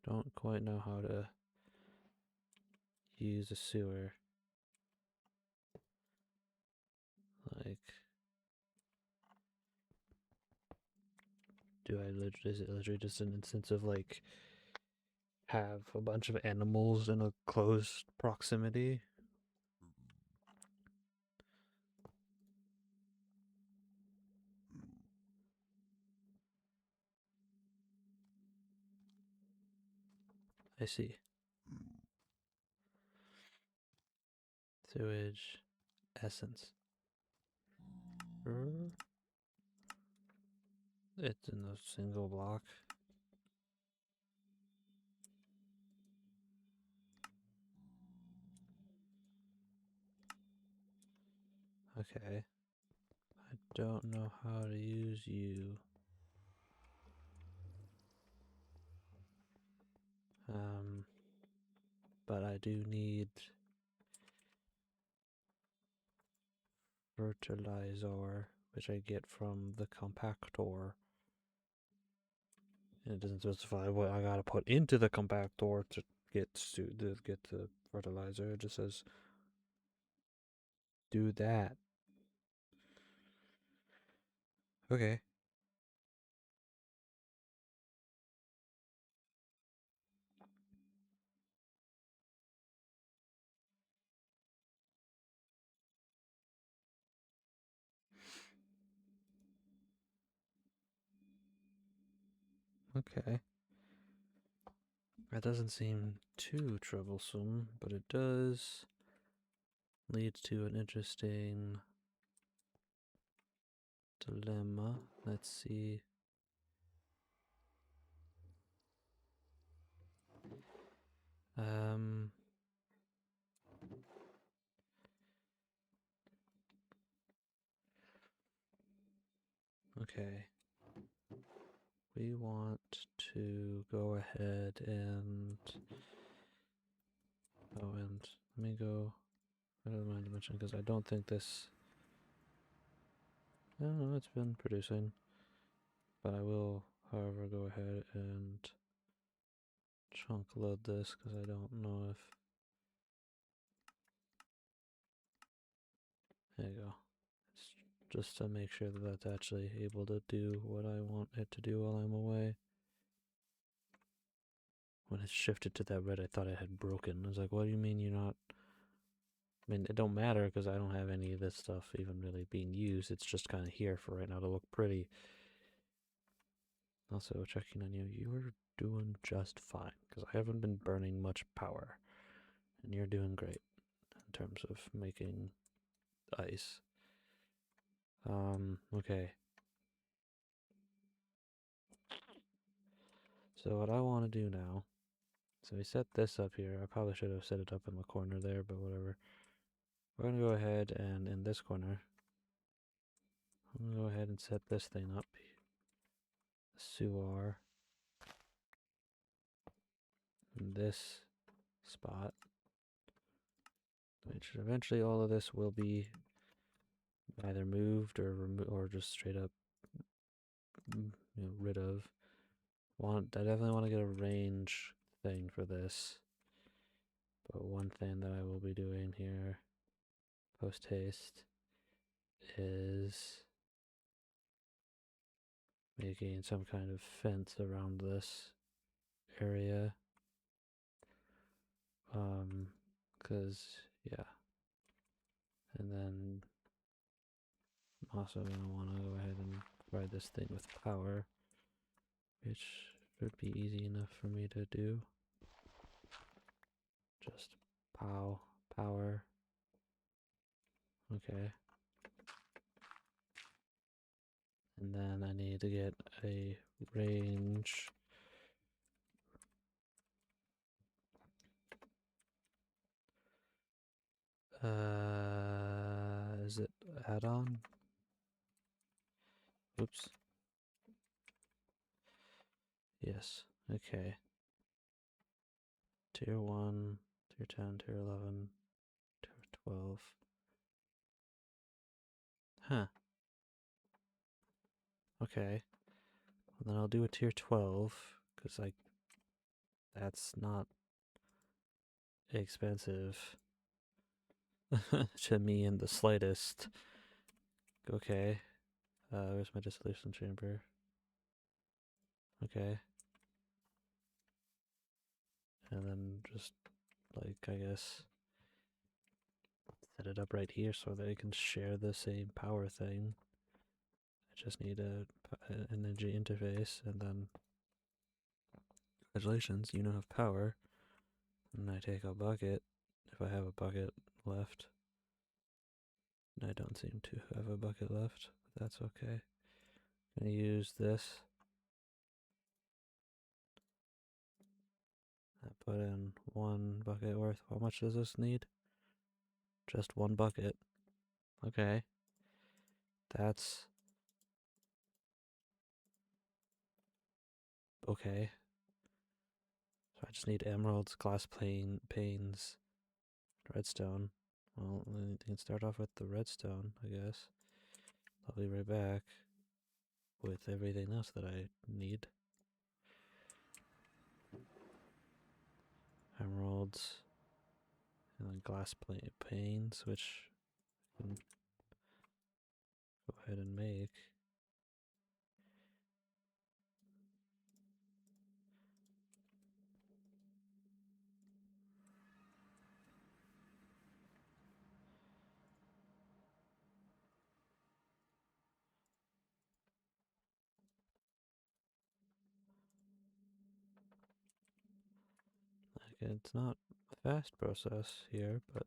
I don't quite know how to use a sewer. Like, is it literally just an instance of like, have a bunch of animals in a close proximity? I see. Sewage essence. It's in a single block. Okay. I don't know how to use you. But I do need fertilizer, which I get from the compactor. And it doesn't specify what I gotta put into the compactor to get the fertilizer. It just says do that. Okay. Okay. That doesn't seem too troublesome, but it does leads to an interesting dilemma. Let's see. Um, okay. We want to go ahead and let me go out of my dimension because I don't think this. I don't know, it's been producing, but I will, however, go ahead and chunk load this because I don't know if. There you go. It's just to make sure that that's actually able to do what I want it to do while I'm away. When it shifted to that red, I thought it had broken. I was like, what do you mean you're not? I mean, it don't matter because I don't have any of this stuff even really being used. It's just kind of here for right now to look pretty. Also, checking on you. You're doing just fine because I haven't been burning much power. And you're doing great in terms of making ice. Okay. So what I want to do now, so we set this up here. I probably should have set it up in the corner there, but whatever. We're going to go ahead and in this corner, I'm going to go ahead and set this thing up. Sewer. In this spot. Which eventually all of this will be either moved or just straight up rid of. I definitely want to get a range thing for this. But one thing that I will be doing here post haste is making some kind of fence around this area. Cause yeah. And then I'm also gonna wanna go ahead and provide this thing with power, which should be easy enough for me to do. Just power. Okay. And then I need to get a range. Is it add-on? Oops. Yes. Okay. Tier 1, Tier 10, Tier 11, Tier 12. Huh. Okay. Well, then I'll do a Tier 12, because, like, that's not expensive to me in the slightest. Okay. Where's my dissolution chamber? Okay. And then just, like, I guess, set it up right here so they can share the same power thing. I just need an energy interface, and then congratulations, you now have power. And I take a bucket, if I have a bucket left. I don't seem to have a bucket left, but that's okay. I'm gonna use this. I put in 1 bucket worth. How much does this need? Just 1 bucket. Okay. That's okay. So I just need emeralds, glass panes, redstone. Well, we can start off with the redstone, I guess. I'll be right back with everything else that I need. Emeralds, and then glass panes, which I can go ahead and make. Like, it's not a fast process here, but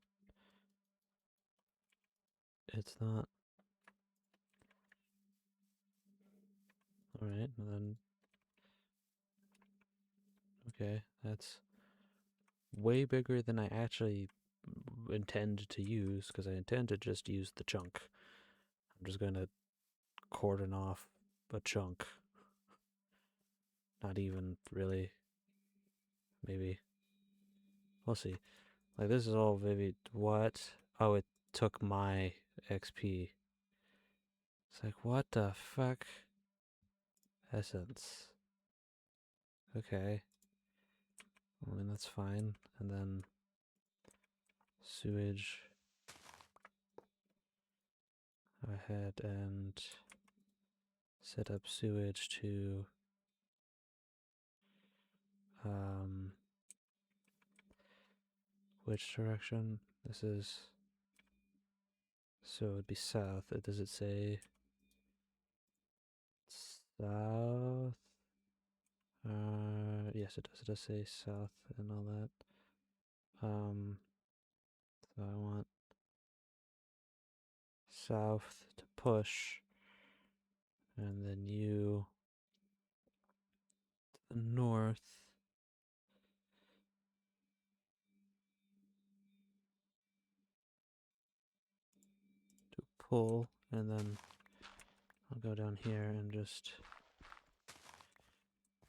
it's not. Alright, and then... Okay, that's way bigger than I actually intend to use, because I intend to just use the chunk. I'm just going to cordon off a chunk. Not even really. Maybe. We'll see. Like, this is all maybe... What? Oh, it took my XP. It's like, what the fuck? Essence. Okay. I mean, that's fine. And then... Sewage. Go ahead and... set up sewage to... which direction? This is... So it would be south. Does it say... South? Yes, it does. It does say south and all that. So I want south to push, and then you to the north. To pull, and then I'll go down here and just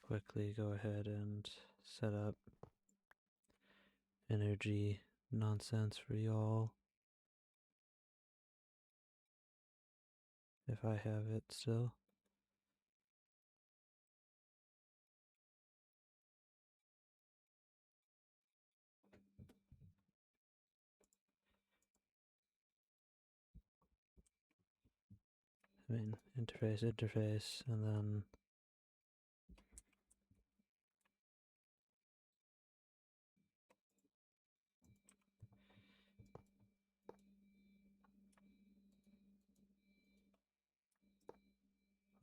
quickly go ahead and set up energy nonsense for y'all. If I have it still. I mean, interface, and then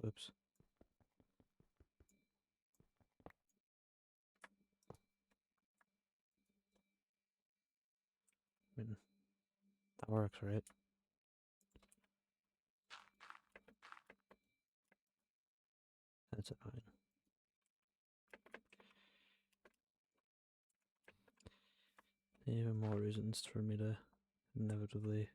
oops. I mean, that works, right? That's annoying. Even more reasons for me to inevitably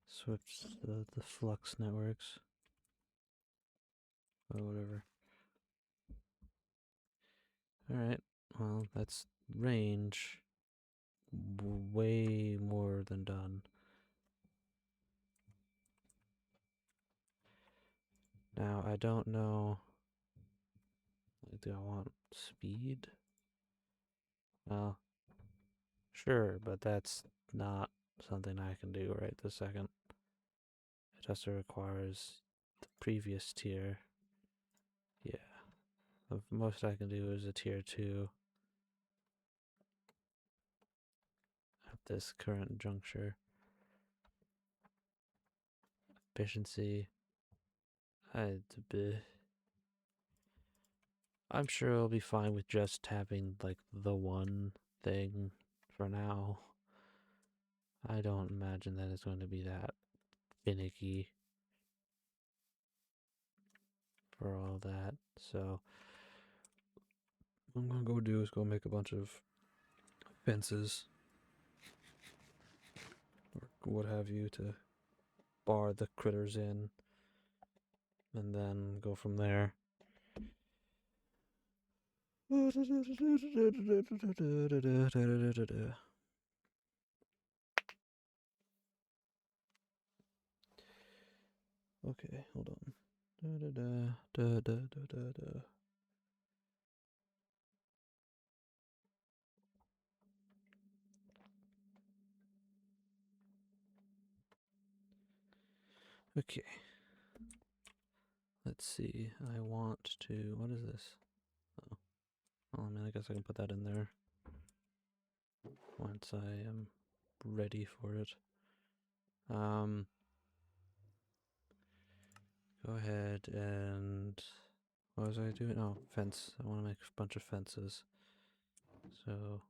switch the flux networks. Or whatever. Alright, well, that's range. Way more than done. Now, I don't know. Do I want speed? Well, sure, but that's not something I can do right this second. It also requires the previous tier. Yeah. The most I can do is a tier 2 at this current juncture. Efficiency. I'm sure it'll be fine with just having like the one thing for now. I don't imagine that it's going to be that finicky for all that. So what I'm gonna go do is go make a bunch of fences or what have you to bar the critters in, and then go from there. Okay, hold on. Okay. Let's see. I want to. What is this? Oh. Well, I mean, I guess I can put that in there once I am ready for it. Go ahead and. What was I doing? Oh, fence. I want to make a bunch of fences. So.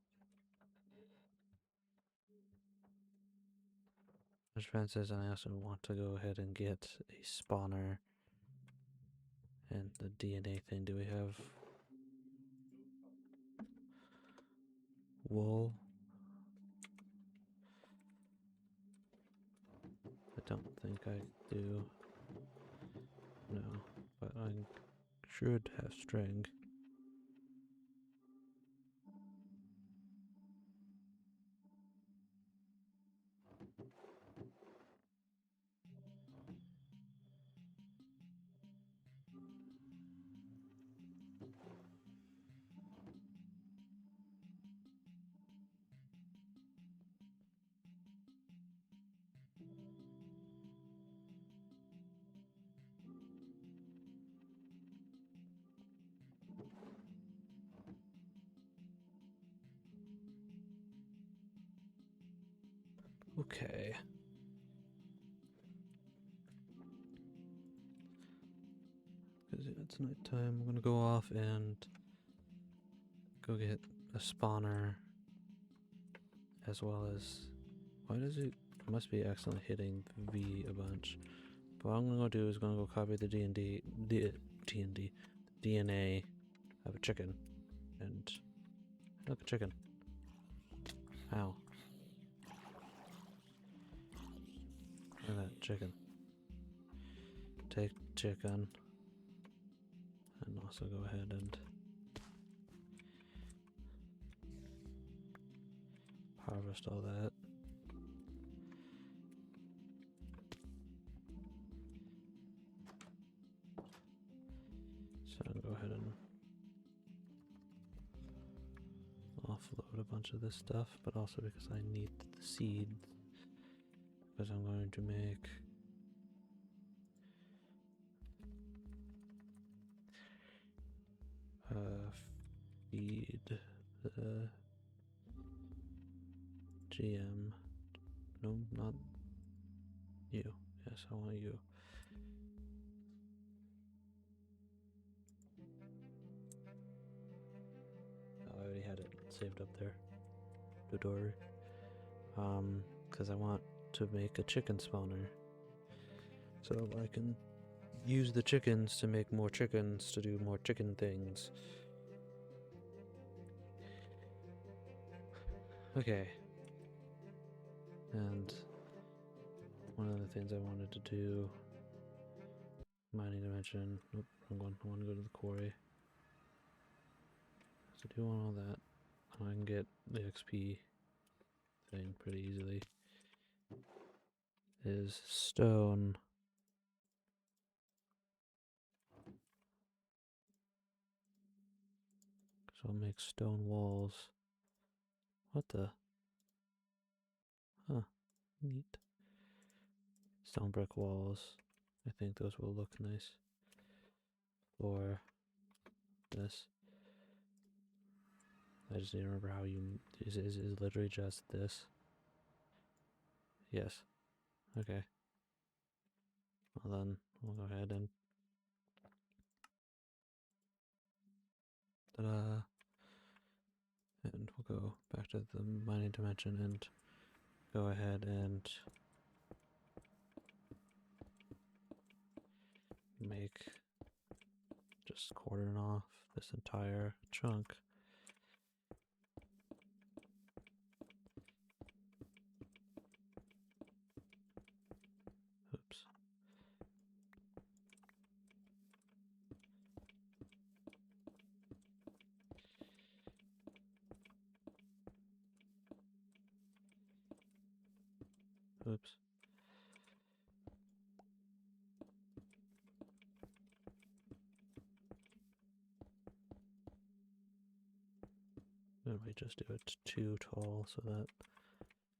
Which fences, and I also want to go ahead and get a spawner and the DNA thing. Do we have wool? I don't think I do. No, but I should have string. Okay. Because it's nighttime, I'm gonna go off and go get a spawner, as well as, why does it, I must be accidentally hitting V a bunch. But what I'm gonna go do is gonna go copy the DNA of a chicken, and look, a chicken. Ow. Look at that chicken. Take chicken, and also go ahead and harvest all that. So I'll go ahead and offload a bunch of this stuff, but also because I need the seed, because I'm going to make feed the GM. No, not you. Yes, I want you. Oh, I already had it saved up there. Dodori. Because I want to make a chicken spawner, so I can use the chickens to make more chickens to do more chicken things. Okay. And one of the things I wanted to do, mining dimension. Nope, wrong one. I want to go to the quarry. So do all that. I can get the XP thing pretty easily. Is stone. So I'll make stone walls. What the? Huh. Neat. Stone brick walls. I think those will look nice. Or this. I just need to remember how you... Is literally just this? Yes. Okay. Well then, we'll go ahead and... Ta-da! And we'll go back to the mining dimension and go ahead and make, just cordon off this entire chunk. Oops. Oops. Then we just do it too tall so that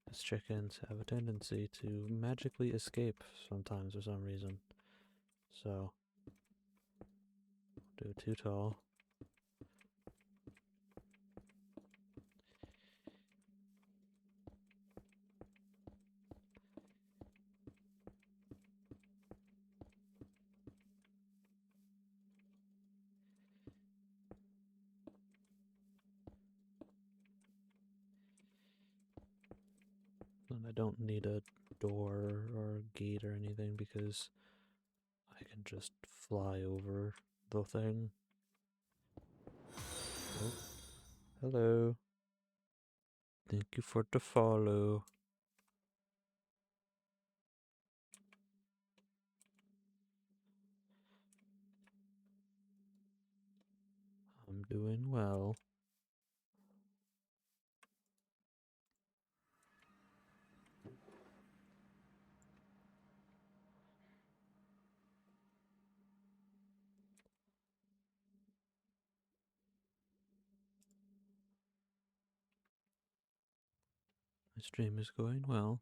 these chickens have a tendency to magically escape sometimes for some reason. So, do it too tall. And I don't need a door or a gate or anything because I can just fly over the thing. Oh, hello. Thank you for the follow. I'm doing well. My stream is going well.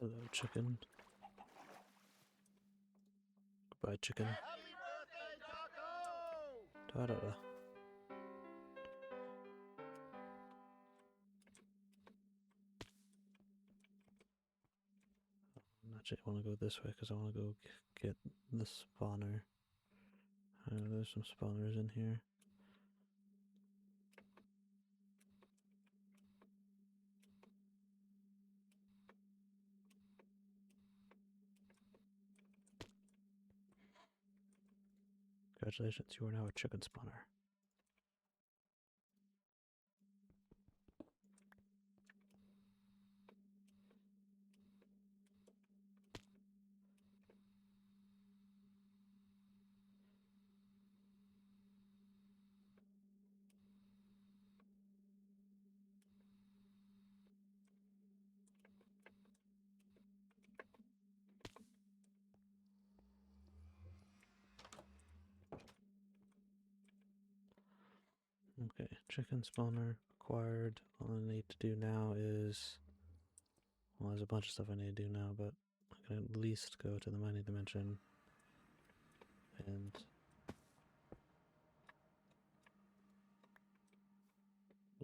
Hello, chicken. Goodbye, chicken. Da da da. Actually, I want to go this way because I want to go get the spawner. There's some spawners in here. Congratulations, you are now a chicken spawner. Okay, chicken spawner acquired. All I need to do now is, well, there's a bunch of stuff I need to do now, but I can at least go to the mining dimension and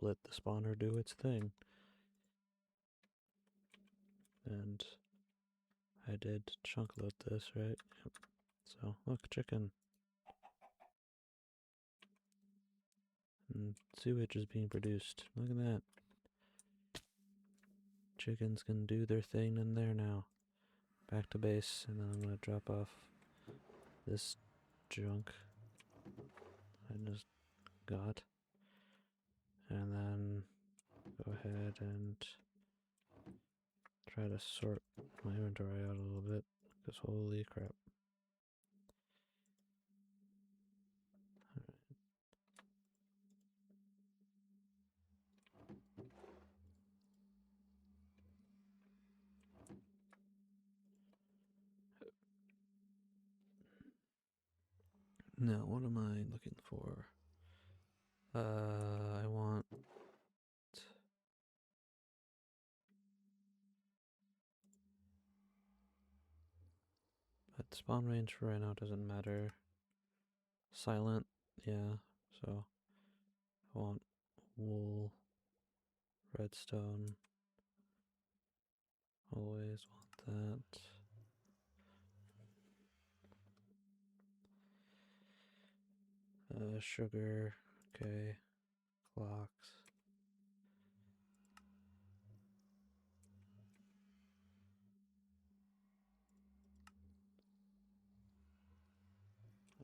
let the spawner do its thing. And I did chunk load this, right? Yep. So, look, chicken. And sewage is being produced. Look at that. Chickens can do their thing in there now. Back to base, and then I'm gonna drop off this junk I just got. And then go ahead and try to sort my inventory out a little bit, because holy crap. Now, what am I looking for? I want but spawn range for right now doesn't matter. Silent, yeah, so I want wool, redstone, always want that. Sugar, okay, clocks.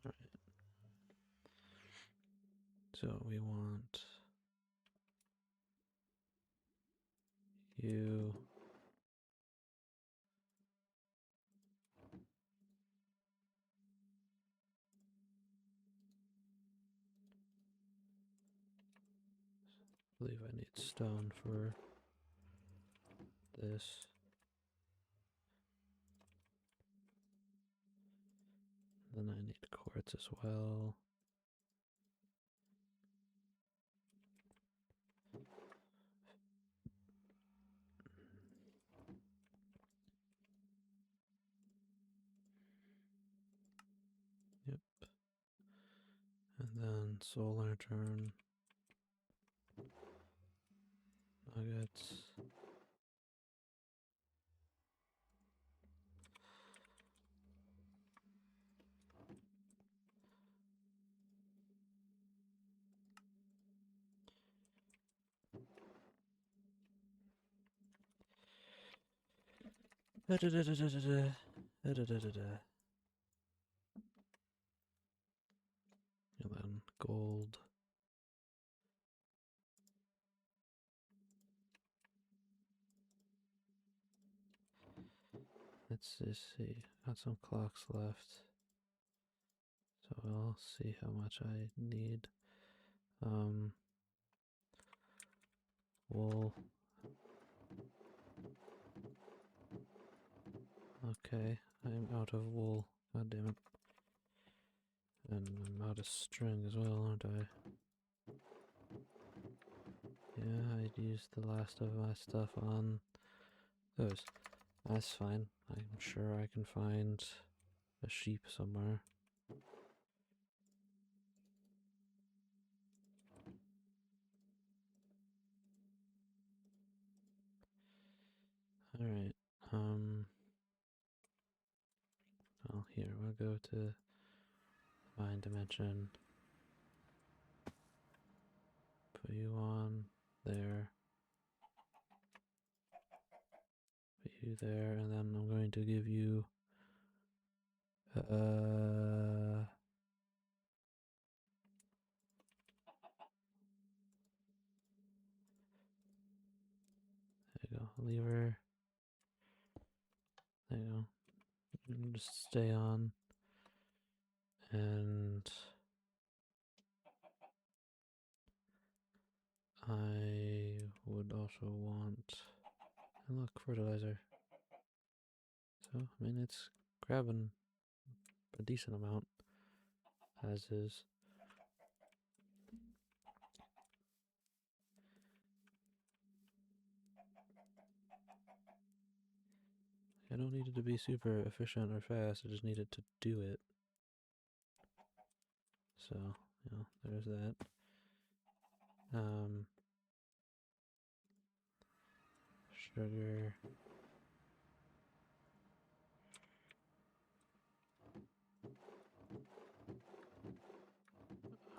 Alright. So we want you. I believe I need stone for this. then I need quartz as well. Yep. And then soul lantern. Nuggets. And then gold. Let's just see. Got some clocks left. So I'll see how much I need. Wool. Okay, I'm out of wool. God damn it. And I'm out of string as well, aren't I? Yeah, I used the last of my stuff on those. That's fine. I'm sure I can find a sheep somewhere. Alright, well, here, we'll go to find dimension. Put you on there. Put you there, and then I'm going to give you there you go. Lever. There you go. You can just stay on. And I would also want, and look, fertilizer. So, I mean, it's grabbing a decent amount, as is. I don't need it to be super efficient or fast, I just need it to do it. So, you know, there's that. Sugar.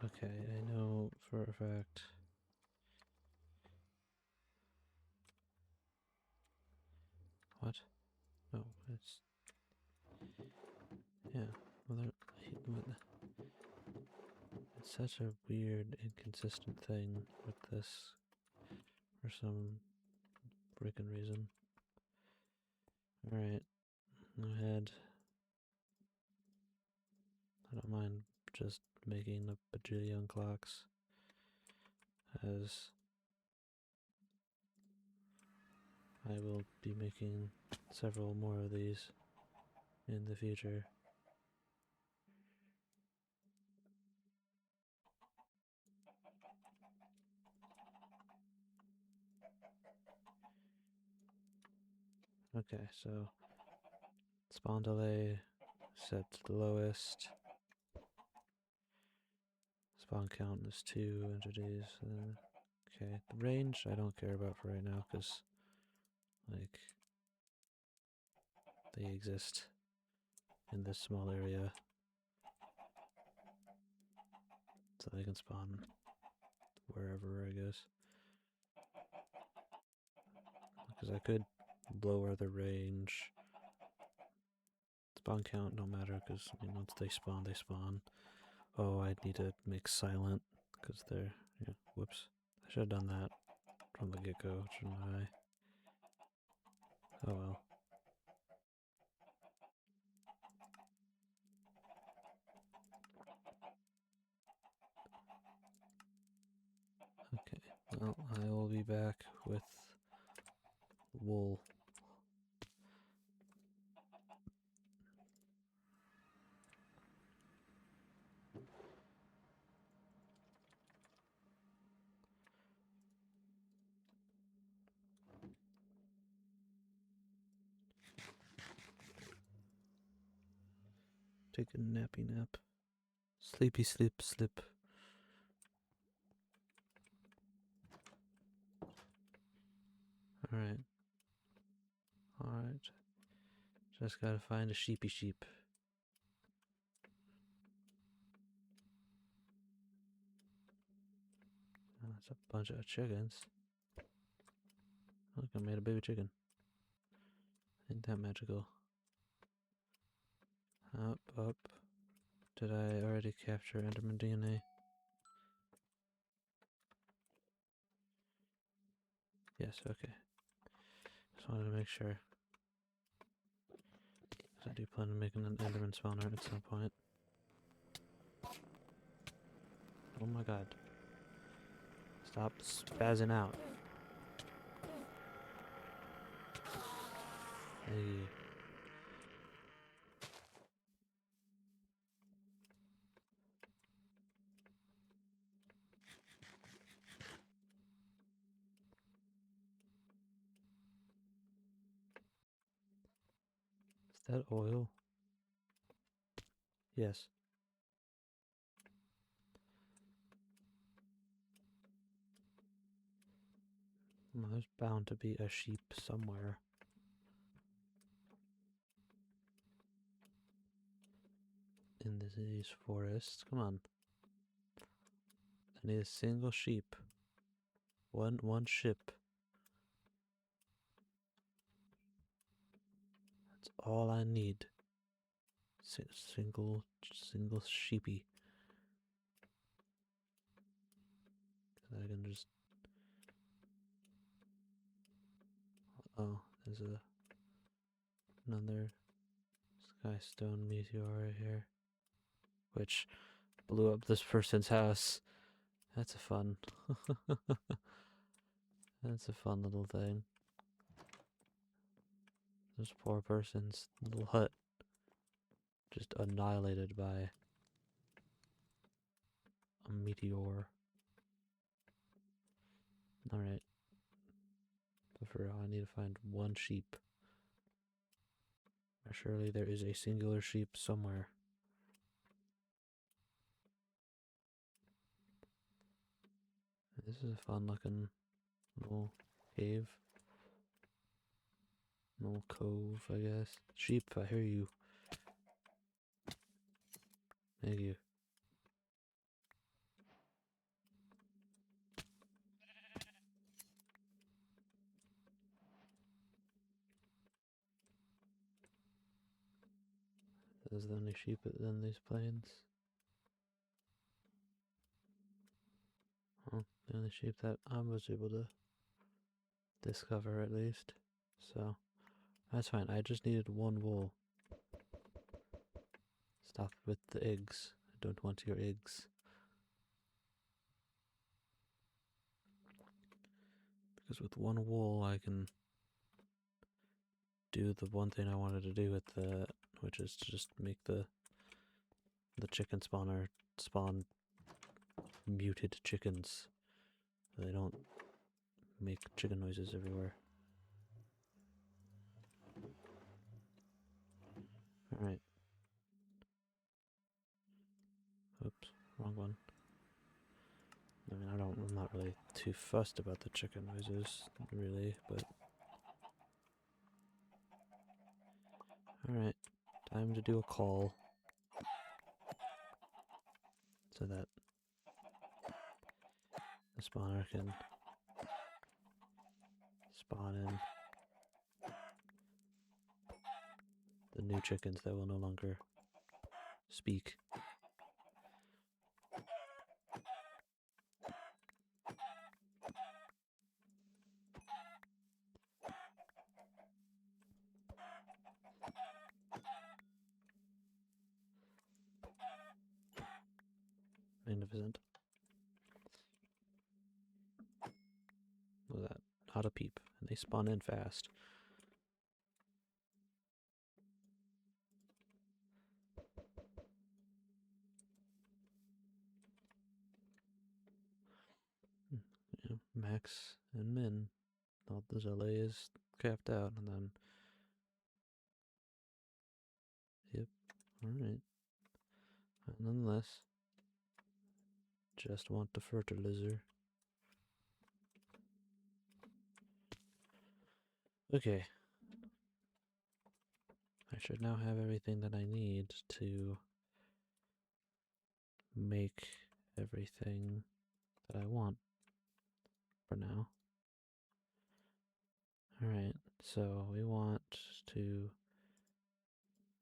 Okay, I know for a fact. What? Oh, it's... Yeah, well, it's such a weird, inconsistent thing with this for some freaking reason. Alright, go ahead. I don't mind just making a bajillion clocks, as I will be making several more of these in the future. Okay, so spawn delay set to the lowest. Spawn count is 2 entities. Okay, the range I don't care about for right now because, like, they exist in this small area. So they can spawn wherever, I guess. Because I could lower the range. Spawn count don't matter because, I mean, once they spawn, they spawn. Oh, I need to make silent because they're, yeah, whoops. I should have done that from the get-go, shouldn't I? Oh well. Okay, well, I will be back with wool. Take a nappy nap. Sleepy sleep slip. Alright. Alright. Just gotta find a sheepy sheep. Oh, that's a bunch of chickens. Look, I made a baby chicken. Ain't that magical? Up, up. Did I already capture Enderman DNA? Yes, okay. Just wanted to make sure. 'Cause I do plan on making an Enderman spawner at some point. Oh my god. Stop spazzing out. Hey. Is that oil? Yes. Well, there's bound to be a sheep somewhere. In these forests. Come on. I need a single sheep. One ship. That's all I need. Single sheepy. I can just. Oh, there's another sky stone meteor right here, which blew up this person's house. That's a fun. That's a fun little thing. This poor person's little hut just annihilated by a meteor. Alright. But for now, I need to find one sheep. Surely there is a singular sheep somewhere. This is a fun looking little cave. Little cove, I guess. Sheep, I hear you. Thank you. Is there any sheep in these plains? Well, the only sheep that I was able to discover at least. So, that's fine. I just needed one wool. Stop with the eggs. I don't want your eggs. Because with one wool I can do the one thing I wanted to do with the, which is to just make the chicken spawner spawn muted chickens. So they don't make chicken noises everywhere. Alright. Oops, wrong one. I mean, I'm not really too fussed about the chicken noises, really, but... Alright, time to do a call. So that the spawner can spawn in the new chickens that will no longer speak. Magnificent. Look at that. Not a peep. And they spawn in fast. Yeah, max and min. All the delay is capped out, and then... Yep. Alright. nonetheless, just want the fertilizer. Okay. I should now have everything that I need to make everything that I want for now. Alright, so we want to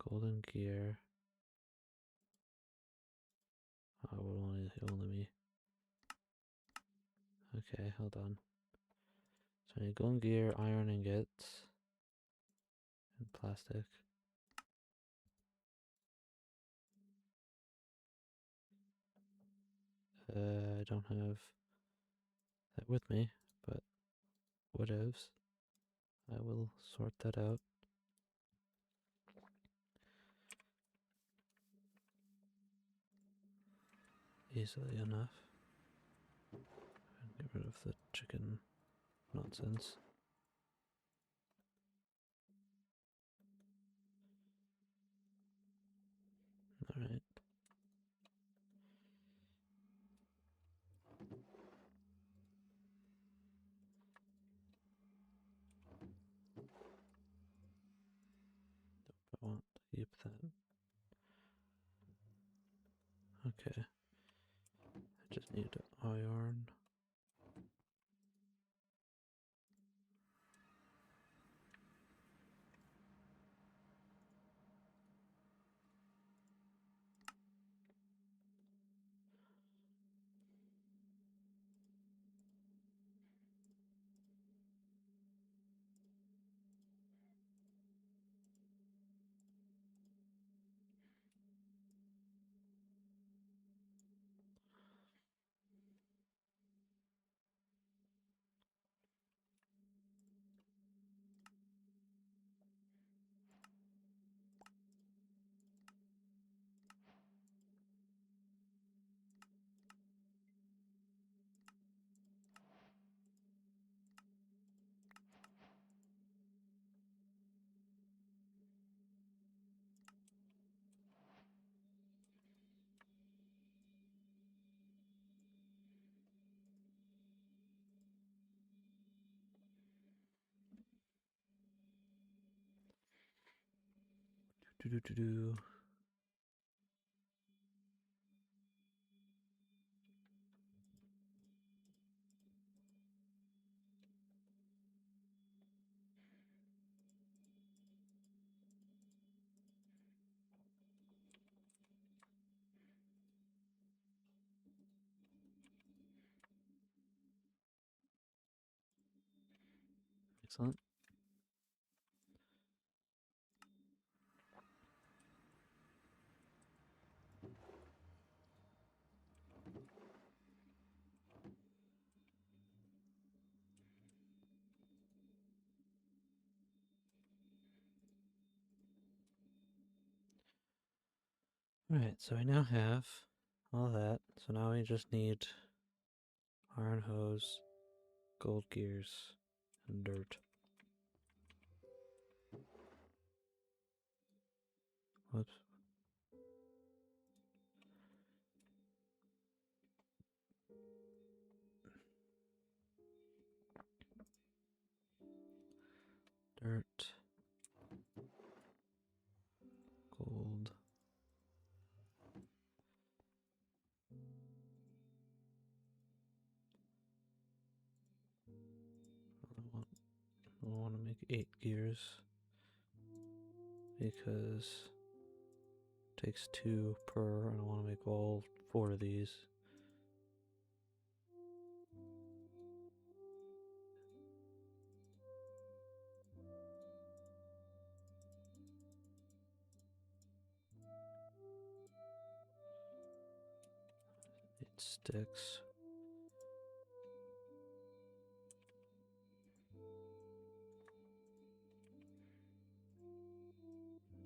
golden gear. Oh, it will only me. Okay, hold on. So I need golden gear, iron ingots, and plastic. I don't have that with me, but whatevs. I will sort that out. Easily enough. And get rid of the chicken nonsense. Alright. I want to keep that. Okay. I just need iron. Do. Excellent. Alright, so I now have all that. So now we just need iron hose, gold gears, and dirt. Whoops. Dirt. Gold. I want to make 8 gears because it takes 2 per, and I want to make all 4 of these. It sticks.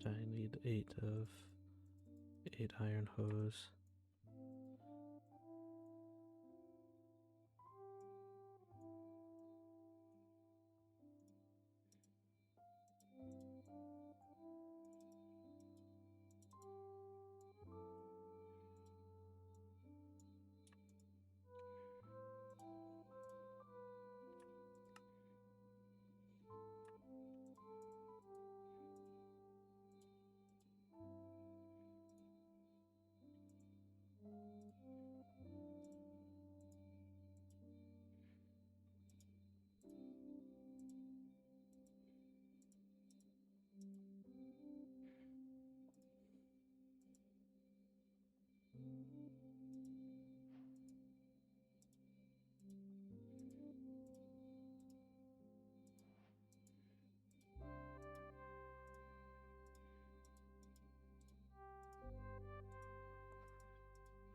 I need 8 of 8 iron hose.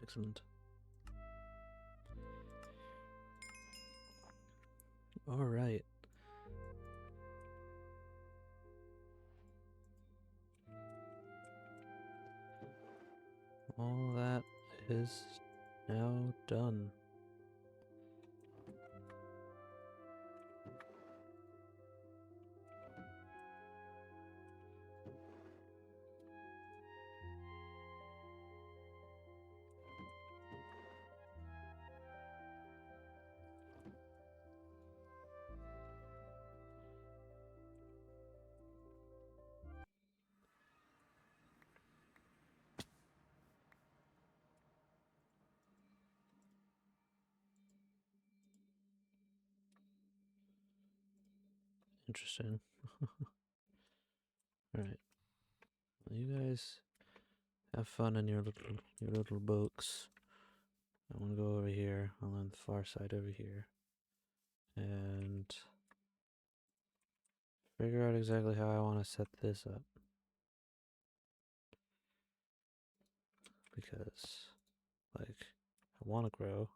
Excellent. All right. All that is now done. Interesting. Alright. Well, you guys have fun in your little books. I'm gonna go over here. I'm on the far side over here. And figure out exactly how I want to set this up. Because, like, I want to grow.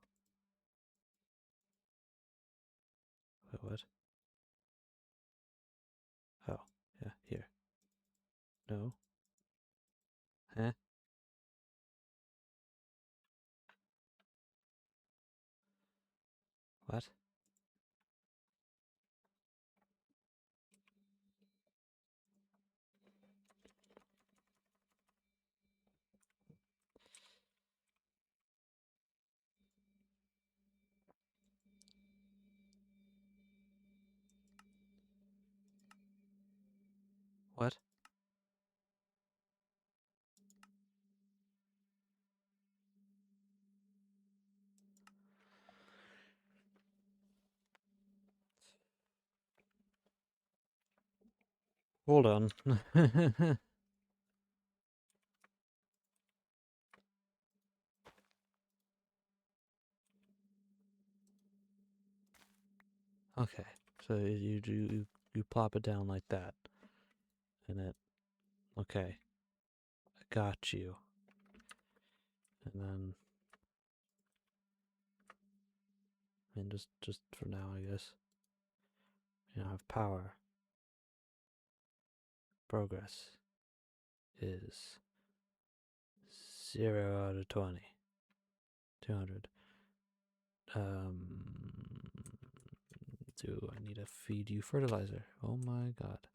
Wait, what? Oh, yeah, here. No. Huh? What? What? Hold on. Okay, so you plop it down like that, and it. Okay, I got you. And then, I mean, just for now, I guess. You know, I have power. Progress is 0 out of 20. 200. Do I need to feed you fertilizer? Oh my god.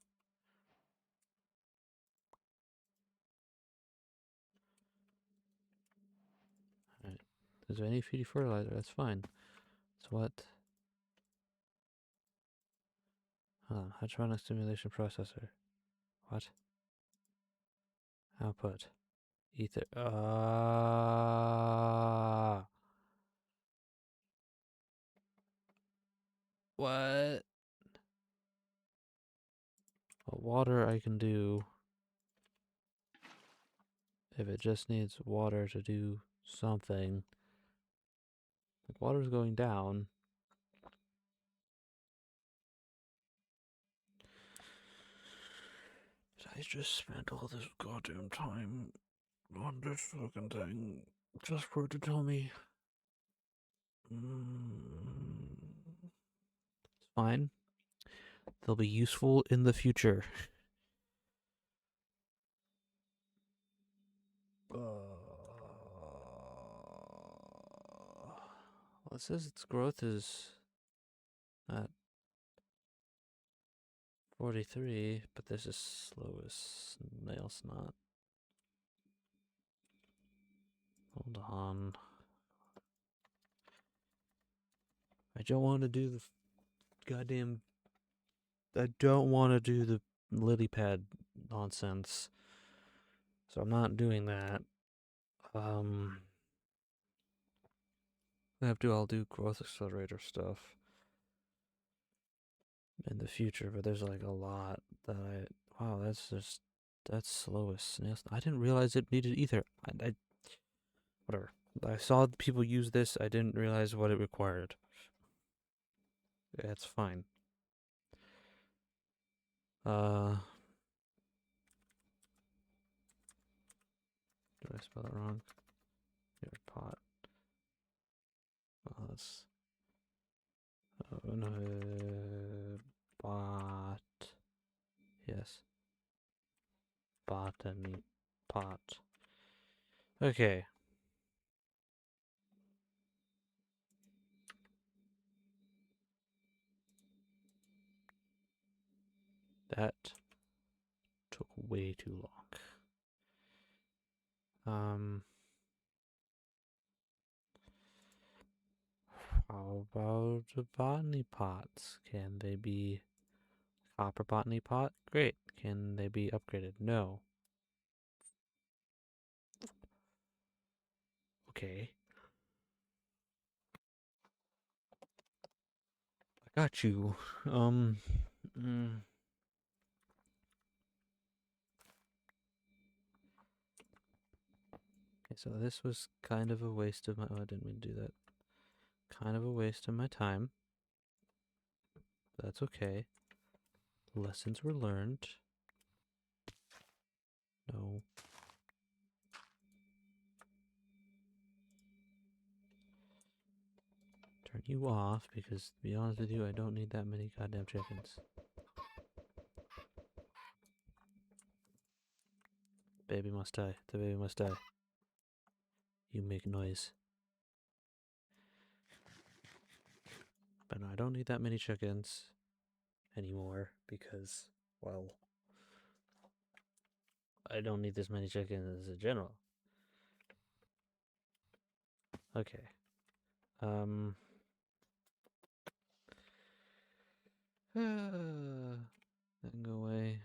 Alright. Is there any feed you fertilizer? That's fine. So what? Hold on. Hadronic stimulation processor. What? Output. Ether. What? Well, water I can do if it just needs water to do something. Like water's going down. Did I just spend all this goddamn time on this fucking thing just for it to tell me? It's fine. They'll be useful in the future. Well, it says its growth is at 43, but this is slow as nail snot. Hold on. I don't want to do the goddamn. I don't want to do the lily pad nonsense. So I'm not doing that. I'll do growth accelerator stuff in the future, but there's like a lot that wow, that's slow as snails. I didn't realize it needed ether. Whatever. I saw people use this. I didn't realize what it required. It's fine. Did I spell it wrong? Your pot. Well, that's no, bot. Yes, botany pot. Okay. That took way too long. How about the botany pots? Can they be copper botany pot? Great. Can they be upgraded? No. Okay. I got you. Mm. Okay, so this was kind of a waste of my. Oh, I didn't mean to do that. Kind of a waste of my time. That's okay. Lessons were learned. No. Turn you off because, to be honest with you, I don't need that many goddamn chickens. Baby must die. The baby must die. You make noise. But no, I don't need that many chickens anymore because, well, I don't need this many chickens in general. Okay. That can go away.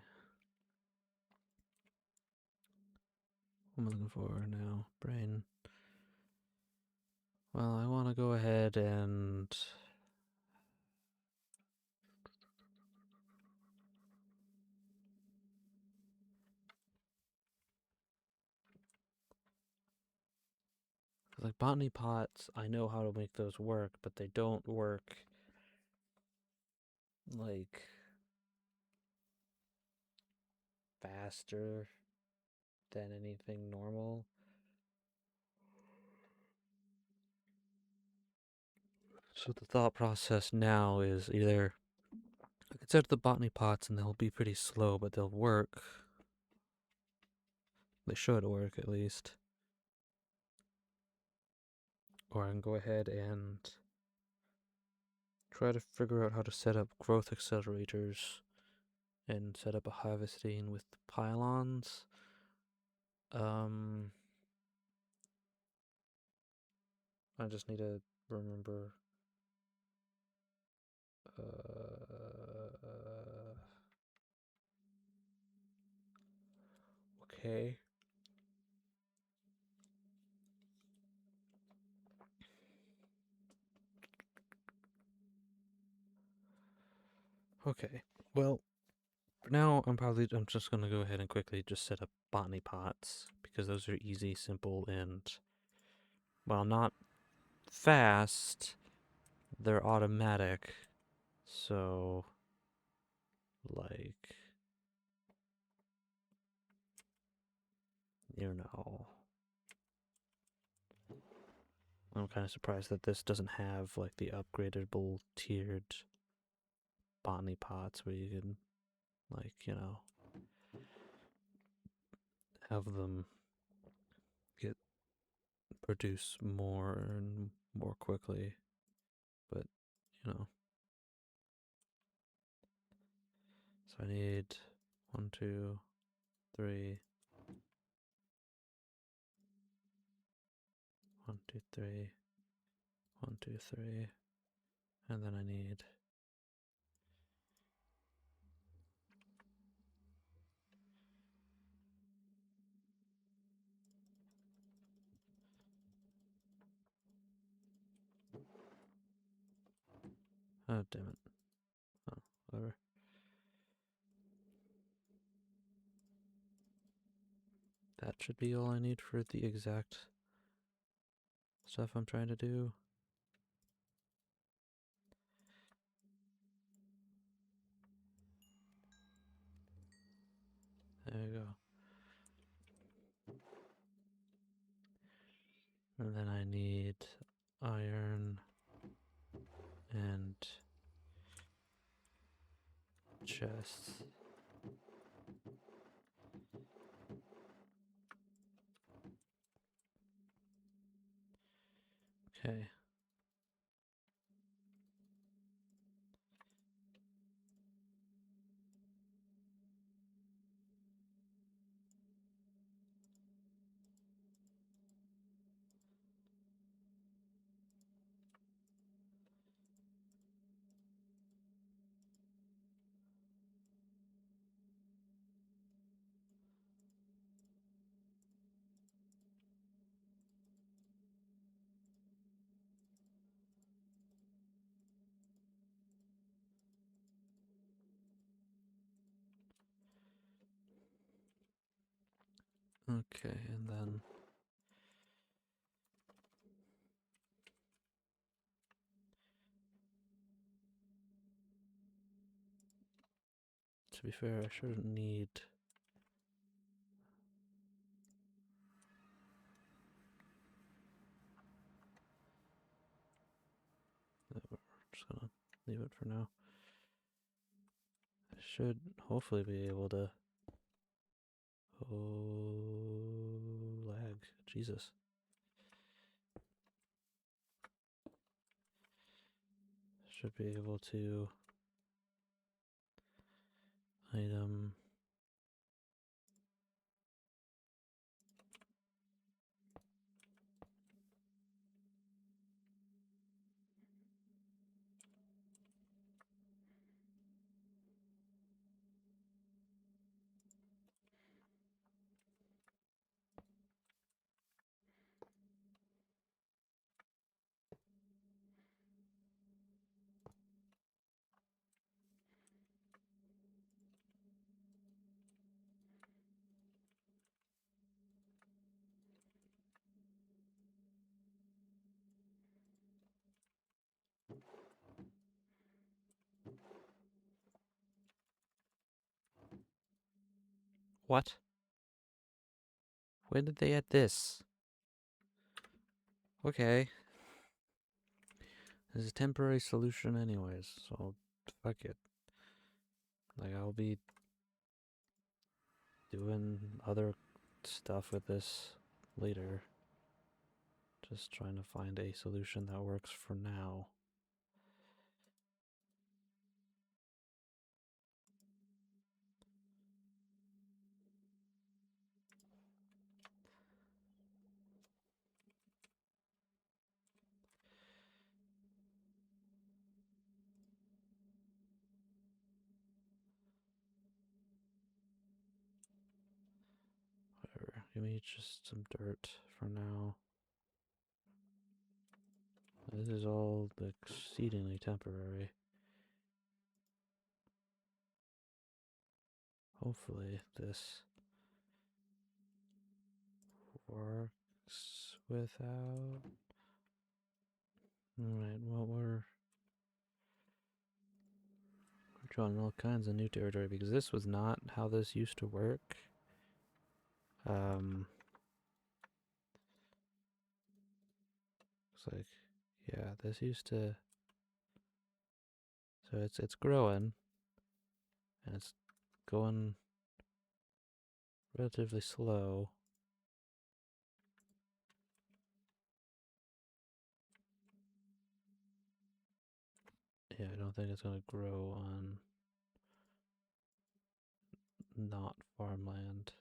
What am I looking for now? Brain. Well, I want to go ahead and like botany pots, I know how to make those work, but they don't work like faster than anything normal. So the thought process now is either I could set the botany pots and they'll be pretty slow, but they'll work. They should work at least. Or I can go ahead and try to figure out how to set up growth accelerators and set up a harvesting with pylons. I just need to remember. Okay. Okay. Well, for now, I'm just gonna go ahead and quickly just set up botany pots because those are easy, simple, and well, not fast. They're automatic. So, like, you know, I'm kind of surprised that this doesn't have like the upgradable tiered botany pots where you can, like, have them get produce more and more quickly. But, you know, so I need 1, 2, 3, 1, 2, 3, 1, 2, 3, and then I need oh damn it. Oh, whatever. That should be all I need for the exact stuff I'm trying to do. There you go. And then I need iron and chests. Okay. Okay, and then to be fair, I shouldn't need we're just gonna leave it for now. I should hopefully be able to lag. Jesus. Should be able to item. What? When did they add this? Okay. This is a temporary solution anyways, so fuck it. Like, I'll be doing other stuff with this later. Just trying to find a solution that works for now. Whatever. Give me just some dirt for now. This is all exceedingly temporary. Hopefully this works without... Alright, well we're drawing all kinds of new territory because this was not how this used to work. Looks like, yeah, this used to... So it's growing, and it's going relatively slow. Yeah, I don't think it's going to grow on not farmland.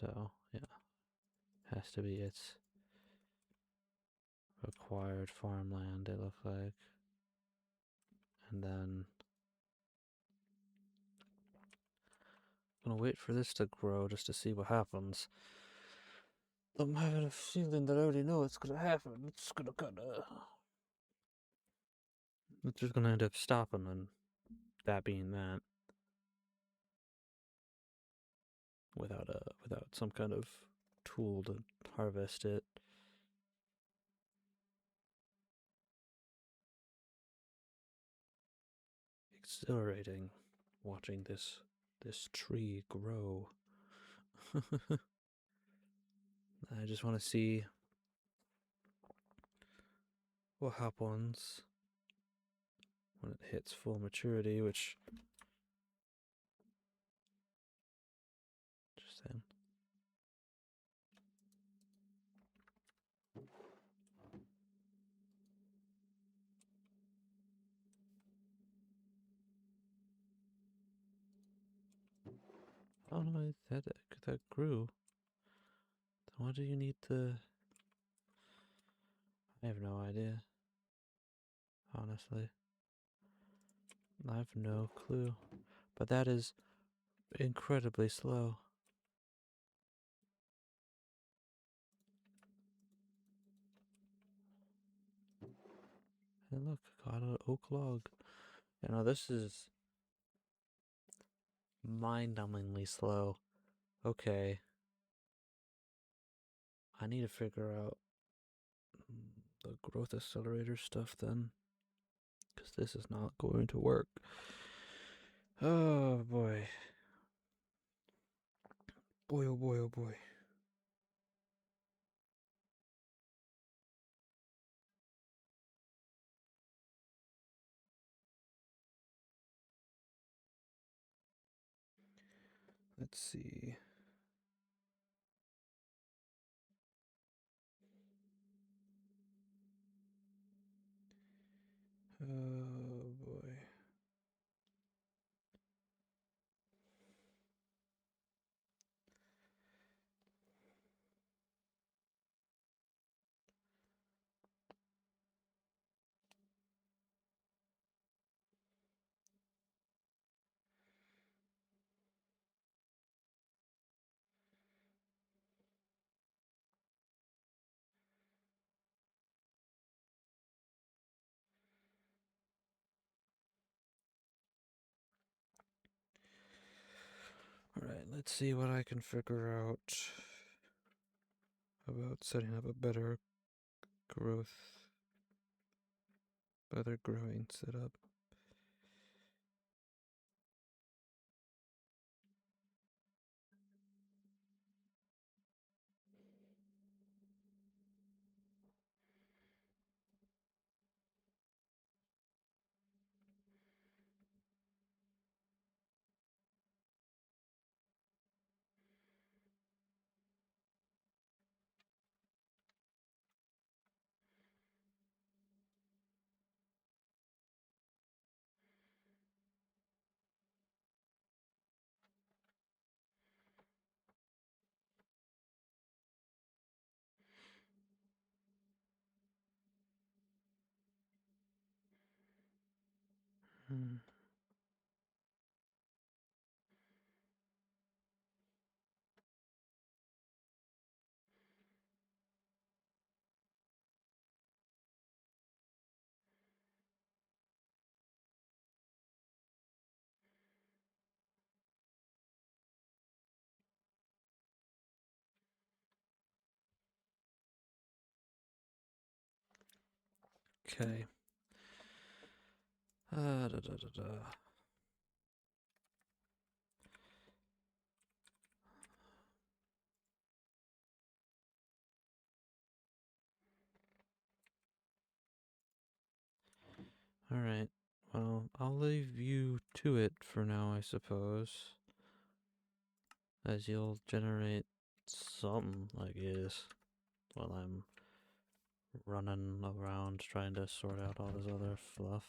So, yeah, has to be its acquired farmland, it looks like. And then I'm gonna wait for this to grow just to see what happens. I'm having a feeling that I already know what's gonna happen. It's gonna kinda... It's just gonna end up stopping, and that being that. Without some kind of tool to harvest it. Exhilarating watching this tree grow. I just want to see what happens when it hits full maturity, which interesting. Oh no, that grew. Then why do you need to? I have no idea. Honestly, I have no clue. But that is incredibly slow. And look, got an oak log. You know, this is mind-numbingly slow. Okay, I need to figure out the growth accelerator stuff then, because this is not going to work. Oh boy. Boy, oh boy, oh boy. Let's see. Oh boy. Alright, let's see what I can figure out about setting up a better growing setup. Hmm. Okay. Da, da, da, da. Alright. Well, I'll leave you to it for now, I suppose. As you'll generate something, I guess, while I'm running around trying to sort out all this other fluff.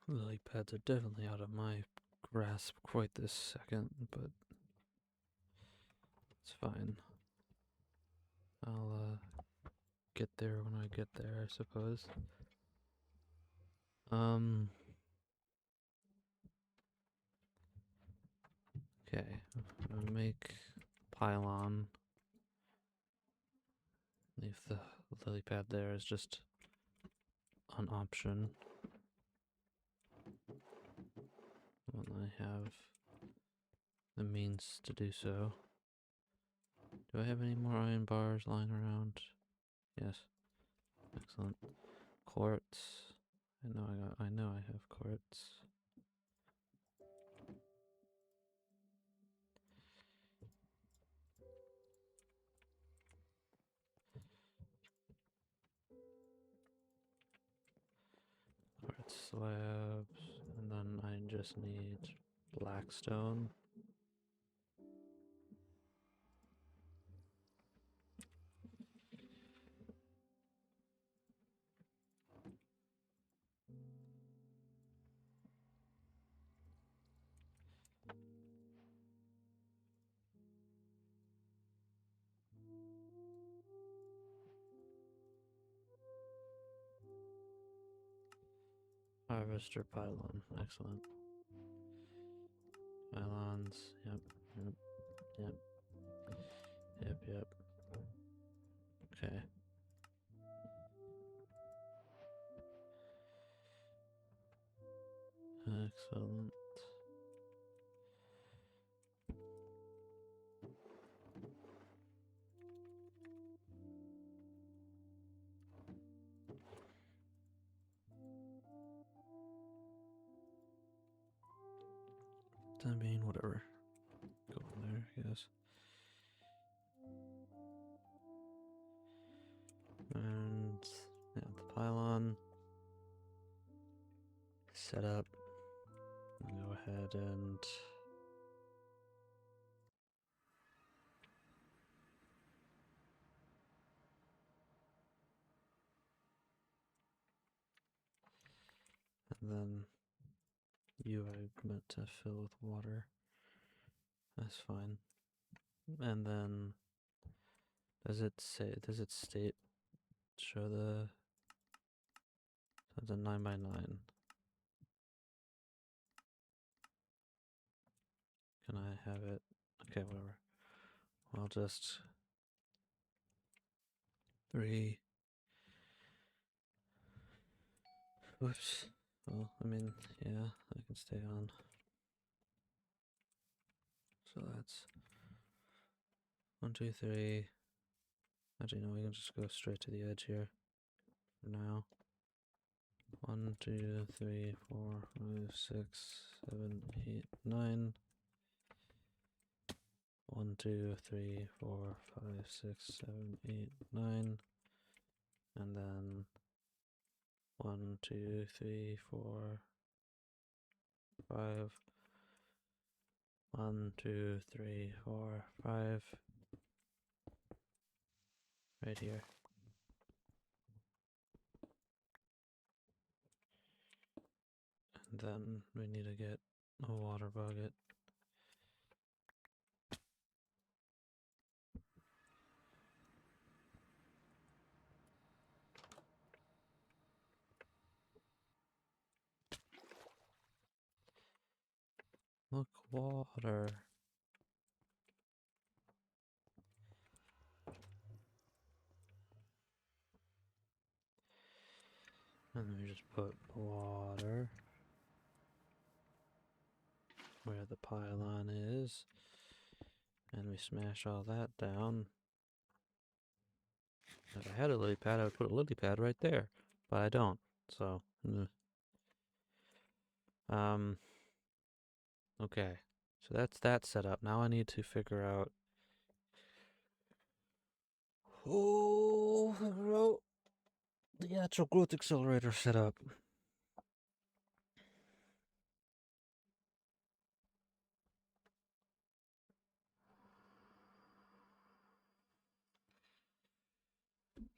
Lily pads are definitely out of my grasp quite this second, but it's fine. I'll get there when I get there, I suppose. Okay, I'm gonna make pylon. Leave the lily pad there as just an option. When I have the means to do so. Do I have any more iron bars lying around? Yes. Excellent. Quartz. I know I have quartz. Quartz slabs, and then I just need blackstone. Harvester pylon. Excellent. Pylons. Yep. Yep. Yep. Yep. Yep. Okay. Excellent. I mean, whatever. Go in there, I guess. And yeah, the pylon set up. I'll go ahead and then you I meant to fill with water. That's fine. And then does it state show the that's a 9x9. Can I have it? Okay, whatever. I'll just 3. Whoops. Well, I mean, yeah, I can stay on. So that's 1, 2, 3. Actually, no, we can just go straight to the edge here for now. 1, 2, 3, 4, 5, 6, 7, 8, 9. 1, 2, 3, 4, 5, 6, 7, 8, 9. And then 1, 2, 3, 4, 5. 1, 2, 3, 4, 5. Right here. And then we need to get a water bucket. Look, water. And then we just put water where the pylon is. And we smash all that down. If I had a lily pad, I would put a lily pad right there. But I don't. So, okay. So that's that set up. Now I need to figure out the actual growth accelerator setup.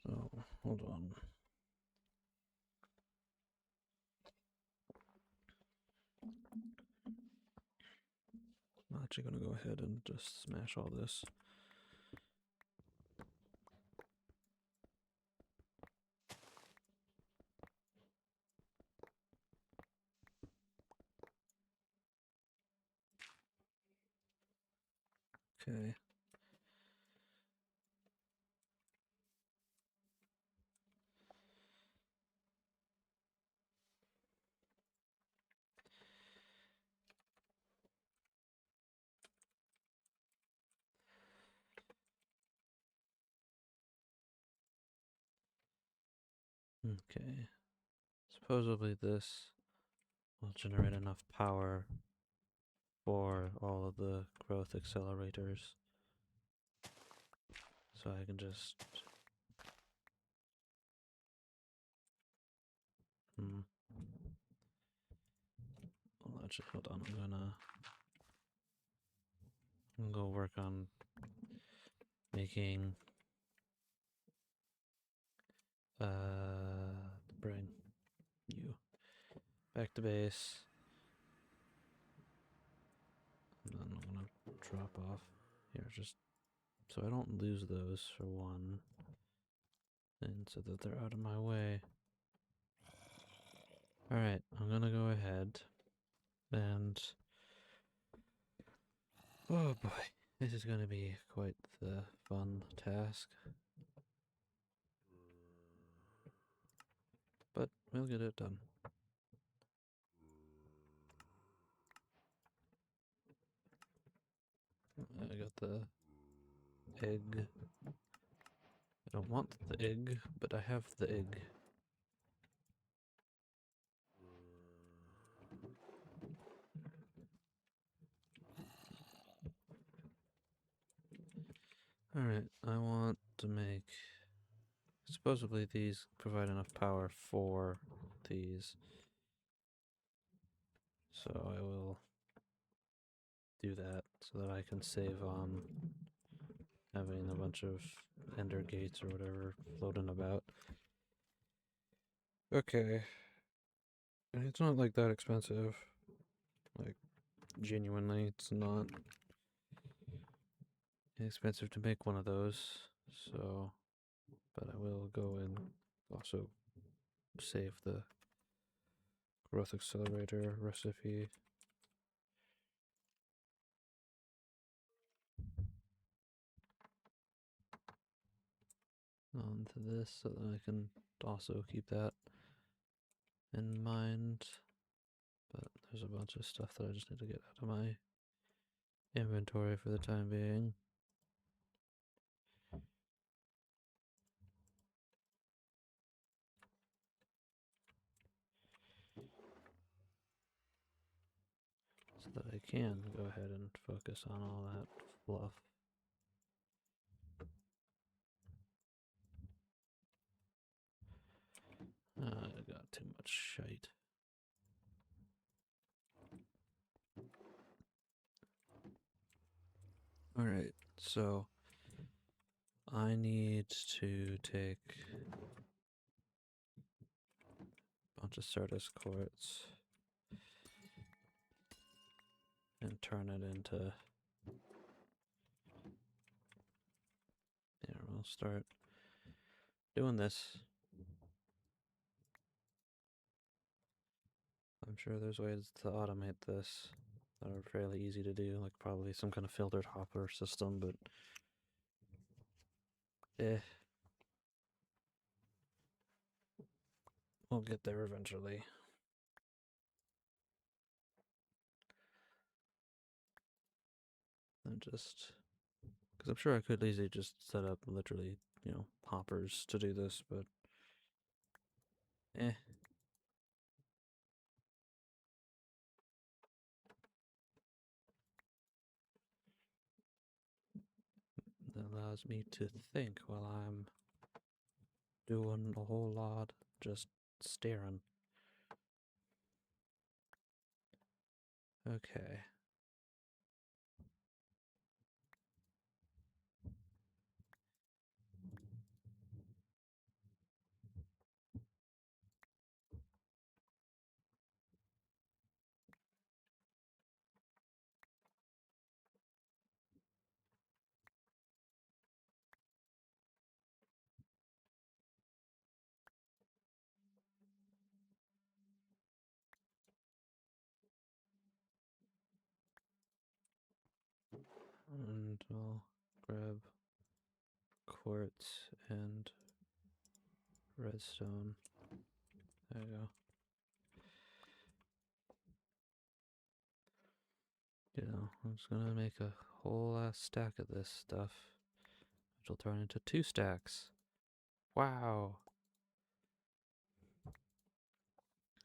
So, hold on. actually gonna go ahead and just smash all this. Okay. Okay. Supposedly this will generate enough power for all of the growth accelerators. So I can just... Well, actually, hold on. I'm gonna go work on making bring you back to base. And then I'm gonna drop off here just so I don't lose those for one, and so that they're out of my way. Alright, I'm gonna go ahead and... Oh boy, this is gonna be quite the fun task. But we'll get it done. I got the egg. I don't want the egg, but I have the egg. Alright, I want to make... Supposedly these provide enough power for these. So I will do that so that I can save on having a bunch of ender gates or whatever floating about. Okay. And it's not like that expensive. Like, genuinely, it's not expensive to make one of those. So, but I will go and also save the growth accelerator recipe. Onto this so that I can also keep that in mind. But there's a bunch of stuff that I just need to get out of my inventory for the time being. So that I can go ahead and focus on all that fluff. I got too much shite. Alright, so I need to take a bunch of Certus quartz and turn it into... Yeah, we'll start doing this. I'm sure there's ways to automate this that are fairly easy to do, like probably some kind of filtered hopper system, but we'll get there eventually. And just... Because I'm sure I could easily just set up literally, you know, hoppers to do this, but... That allows me to think while I'm doing a whole lot, just staring. Okay. And I'll grab quartz and redstone. There you go. I'm just gonna make a whole ass stack of this stuff, which will turn into 2 stacks. Wow!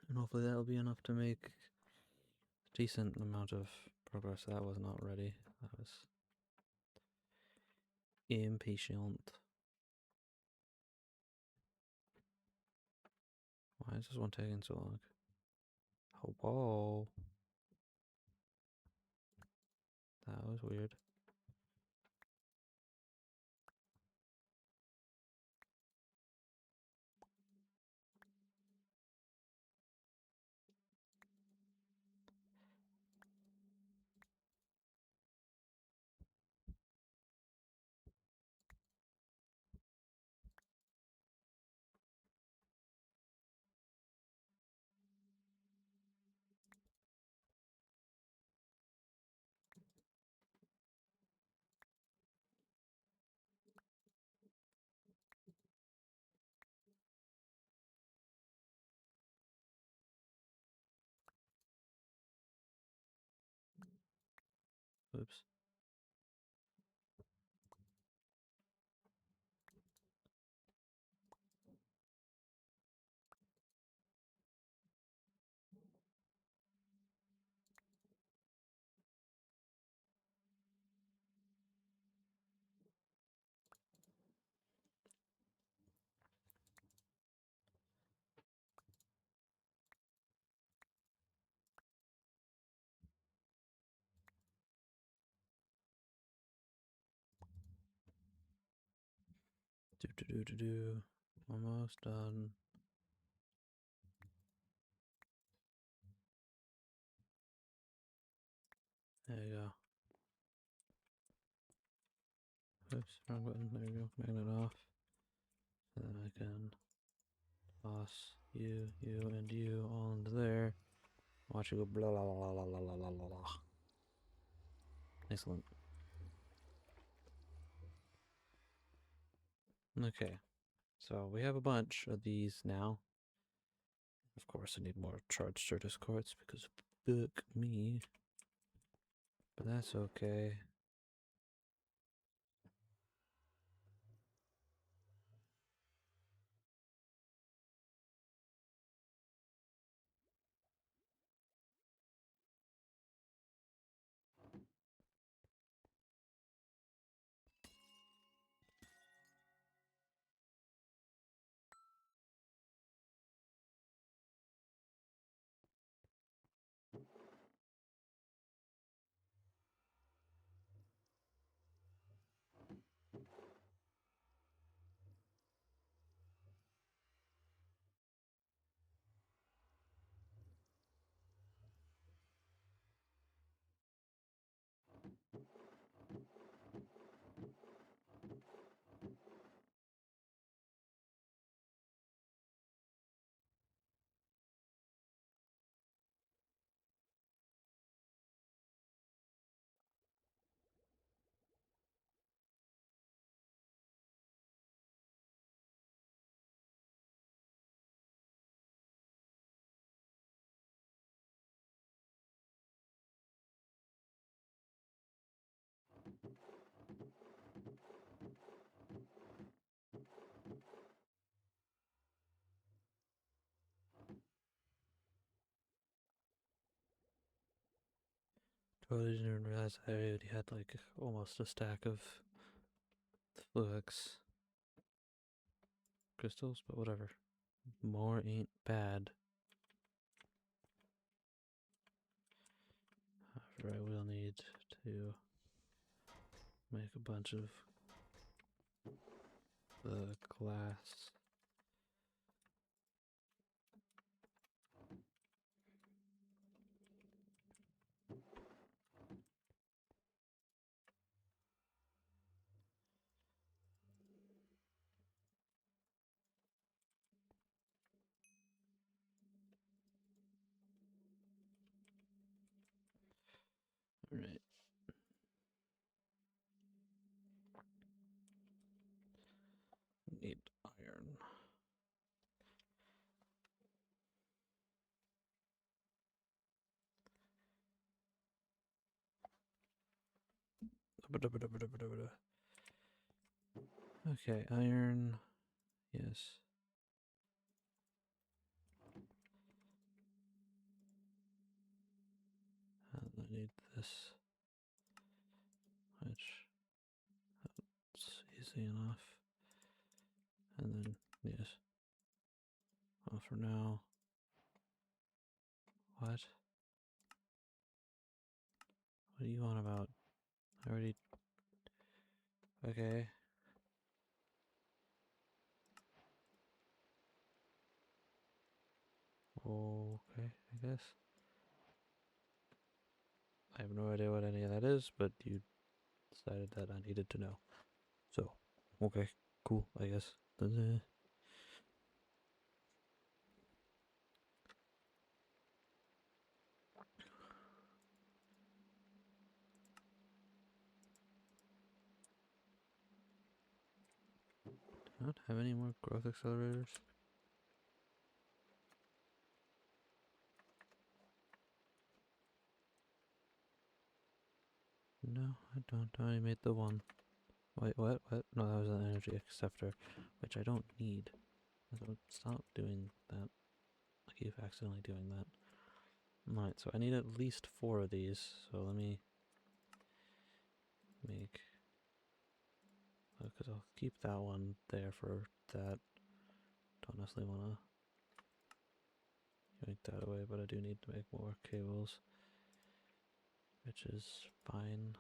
And hopefully that'll be enough to make a decent amount of progress. That was not ready. That was impatient. Why is this one taking so long? Oh, whoa. That was weird. Oops. Do. Almost done. There you go. Oops, wrong button. There you go. Magnet off. And then I can toss you, and you all into there. Watch it go blah blah blah blah blah blah blah blah. Excellent. Okay, so we have a bunch of these now. Of course, I need more charged Certus quartz because fuck me. But that's okay. Totally didn't even realize I already had like almost a stack of Fluix crystals, but whatever. More ain't bad. However, I will need to make a bunch of the glass. Alright. Okay, iron. Yes. I need this, which is easy enough. And then, yes. Well, for now. What? What are you on about? I already. Okay. Okay, I guess. I have no idea what any of that is, but you decided that I needed to know. So, okay, cool, I guess. Not have any more growth accelerators? No, I don't. I only made the one. Wait, what? What? No, that was an energy acceptor, which I don't need. So stop doing that. I keep accidentally doing that. Alright, so I need at least 4 of these, so let me make... Because I'll keep that one there for that. Don't necessarily want to yank that away, but I do need to make more cables, which is fine.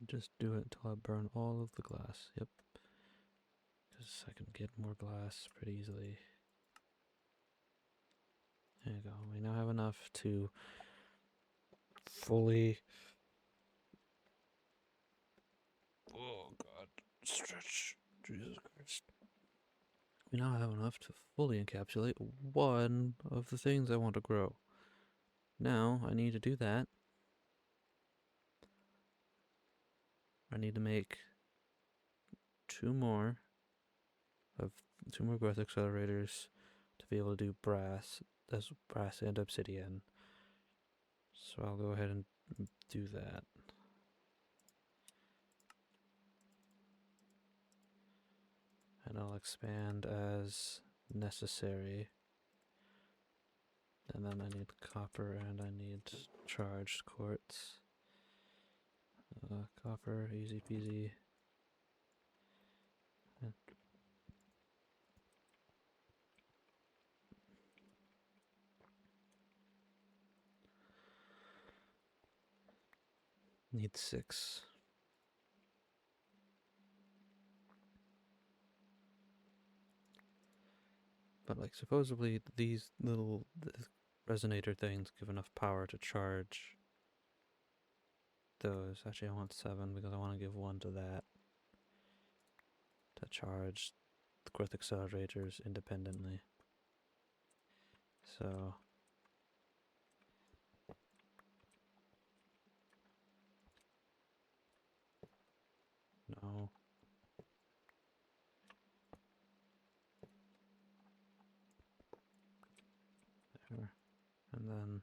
Just do it until I burn all of the glass. Yep. Because I can get more glass pretty easily. There you go. We now have enough to fully... Oh god. Stretch. Jesus Christ. We now have enough to fully encapsulate one of the things I want to grow. Now, I need to do that. I need to make two more growth accelerators to be able to do brass and obsidian. So I'll go ahead and do that. And I'll expand as necessary. And then I need copper and I need charged quartz. Copper, easy peasy. Need 6. But like supposedly these little resonator things give enough power to charge those. Actually I want 7 because I want to give 1 to that. To charge the growth accelerators independently. So no. There. And then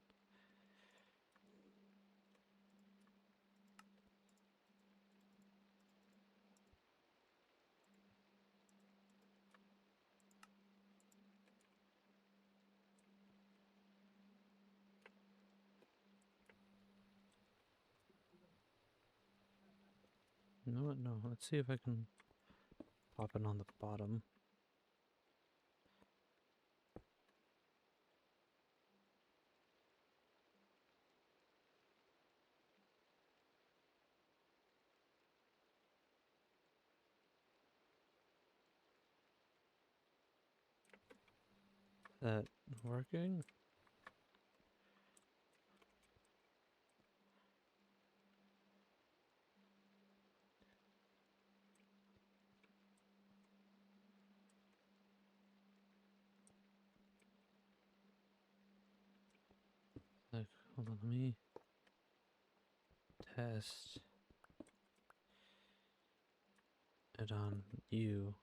you know what? No, let's see if I can pop it on the bottom. That working? Like, hold on, let me test it on you.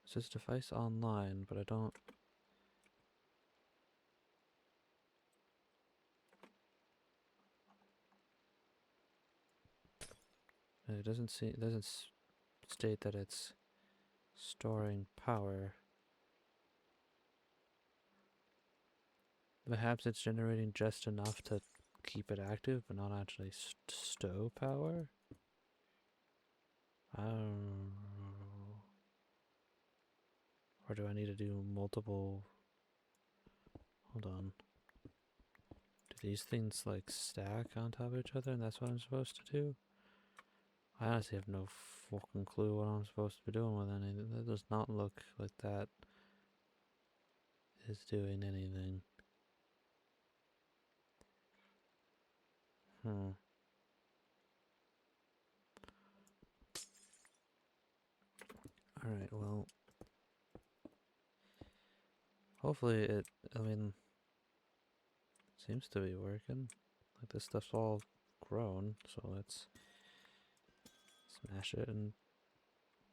It says device online, but I don't. It doesn't see. It doesn't state that it's storing power. Perhaps it's generating just enough to keep it active, but not actually stow power. I don't know. Or do I need to do multiple? Hold on. Do these things like stack on top of each other, and that's what I'm supposed to do? I honestly have no fucking clue what I'm supposed to be doing with anything. That does not look like that is doing anything. Alright, well. Hopefully it, I mean, seems to be working. Like this stuff's all grown, so let's smash it and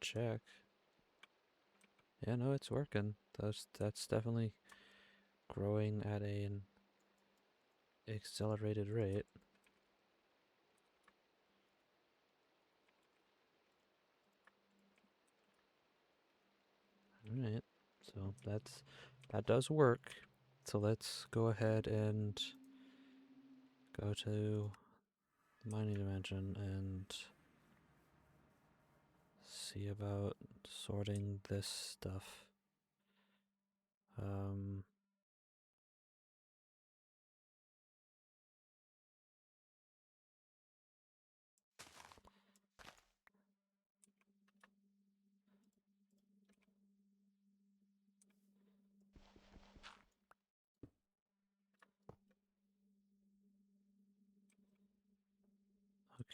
check. Yeah, no, it's working. That's definitely growing at an accelerated rate. Alright, so that does work. So let's go ahead and go to the mining dimension and see about sorting this stuff.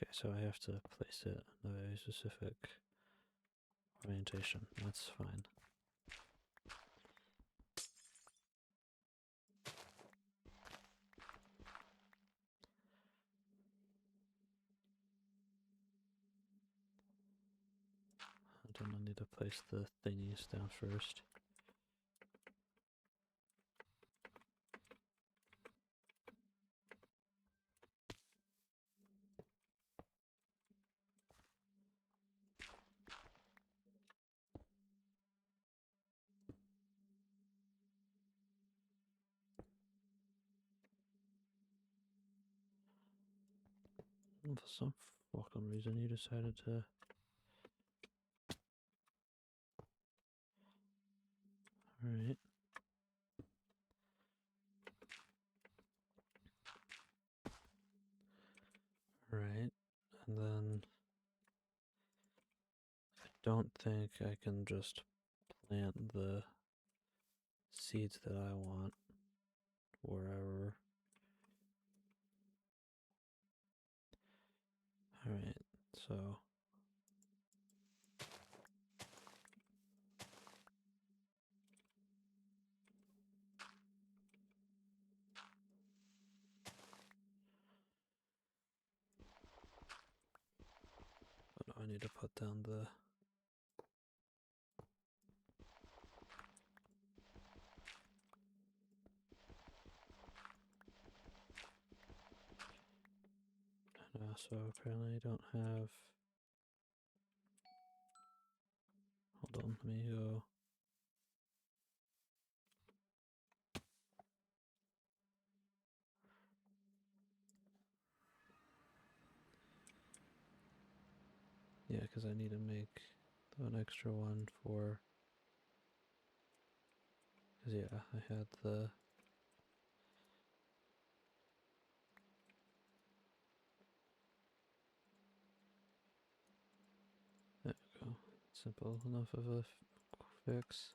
Okay, so I have to place it in a very specific orientation. That's fine. Then I need to place the thingies down first. And for some fucking reason, you decided to. Alright. Right. And then I don't think I can just plant the seeds that I want wherever. Alright, so. I need to put down the. And also, apparently, I don't have. Hold on, let me go. Yeah, because I need to make an extra one for. Because, yeah, I had the. There we go. Simple enough of a fix.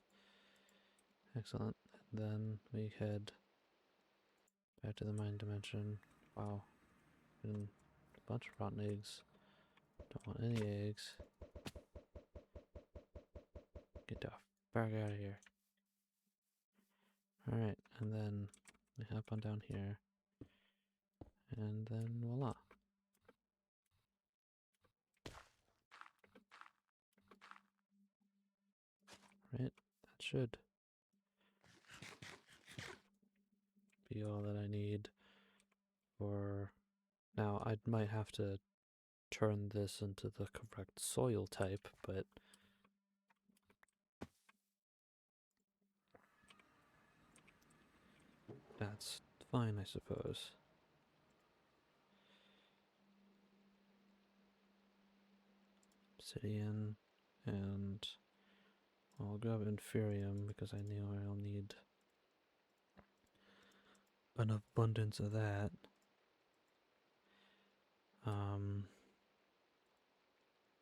Excellent. And then we head back to the mine dimension. Wow. And a bunch of rotten eggs. Don't want any eggs. Get the fuck out of here. Alright, and then we hop on down here. And then voila. Right? That should be all that I need for... Now, I might have to turn this into the correct soil type, but... That's fine, I suppose. Obsidian, and I'll grab Inferium because I know I'll need an abundance of that.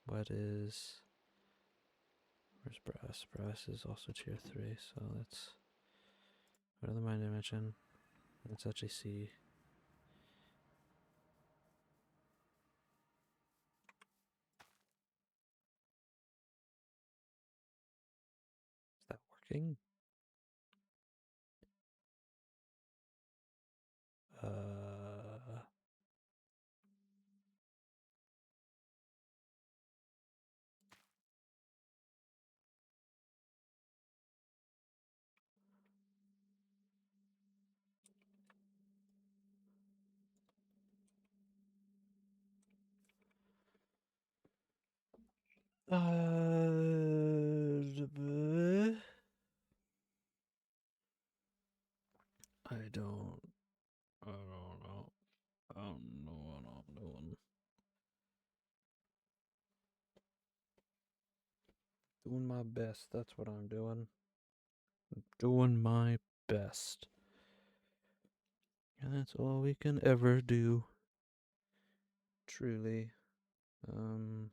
What is... Where's brass? Brass is also tier 3, so let's go to the mine dimension. Let's actually see. Is that working? I don't know. I don't know what I'm doing. Doing my best, that's what I'm doing. Doing my best. And that's all we can ever do. Truly. Hmm.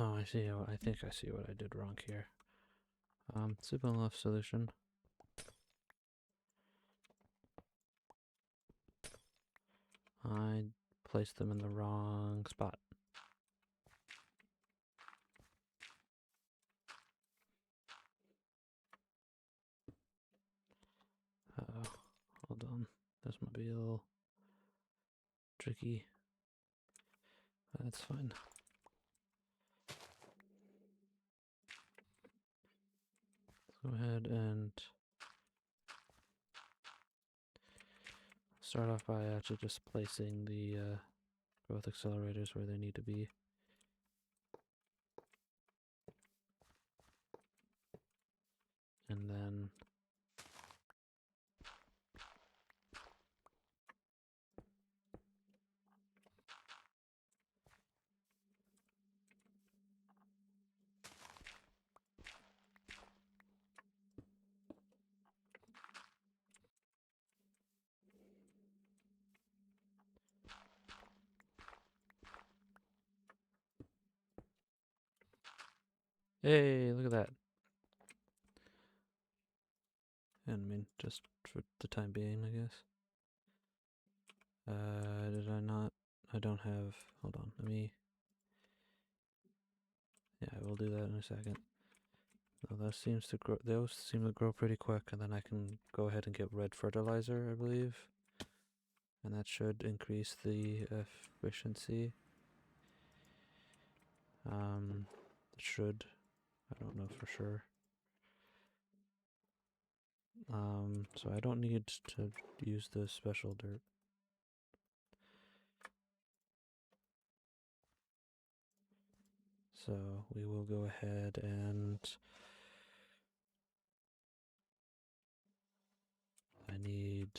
Oh, I see. I think I see what I did wrong here. Simple enough solution. I placed them in the wrong spot. Uh-oh. Hold on. This might be a little tricky. That's fine. Let's go ahead and start off by actually just placing the growth accelerators where they need to be. And then hey, look at that. And I mean, just for the time being, I guess. Did I not? I don't have. Hold on, let me. Yeah, I will do that in a second. So that seems to grow. Those seem to grow pretty quick, and then I can go ahead and get red fertilizer, I believe, and that should increase the efficiency. It should. I don't know for sure. So I don't need to use the special dirt. So we will go ahead and I need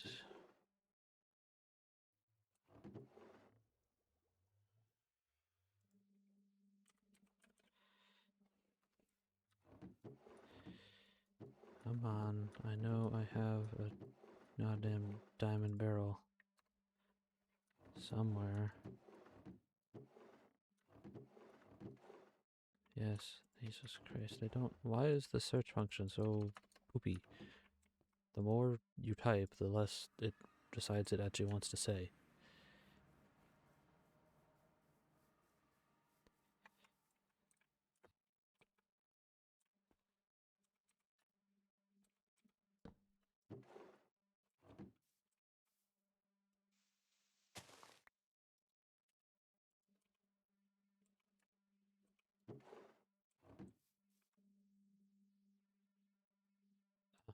come on, I know I have a goddamn diamond barrel somewhere. Yes, Jesus Christ, I don't. Why is the search function so poopy? The more you type, the less it decides it actually wants to say.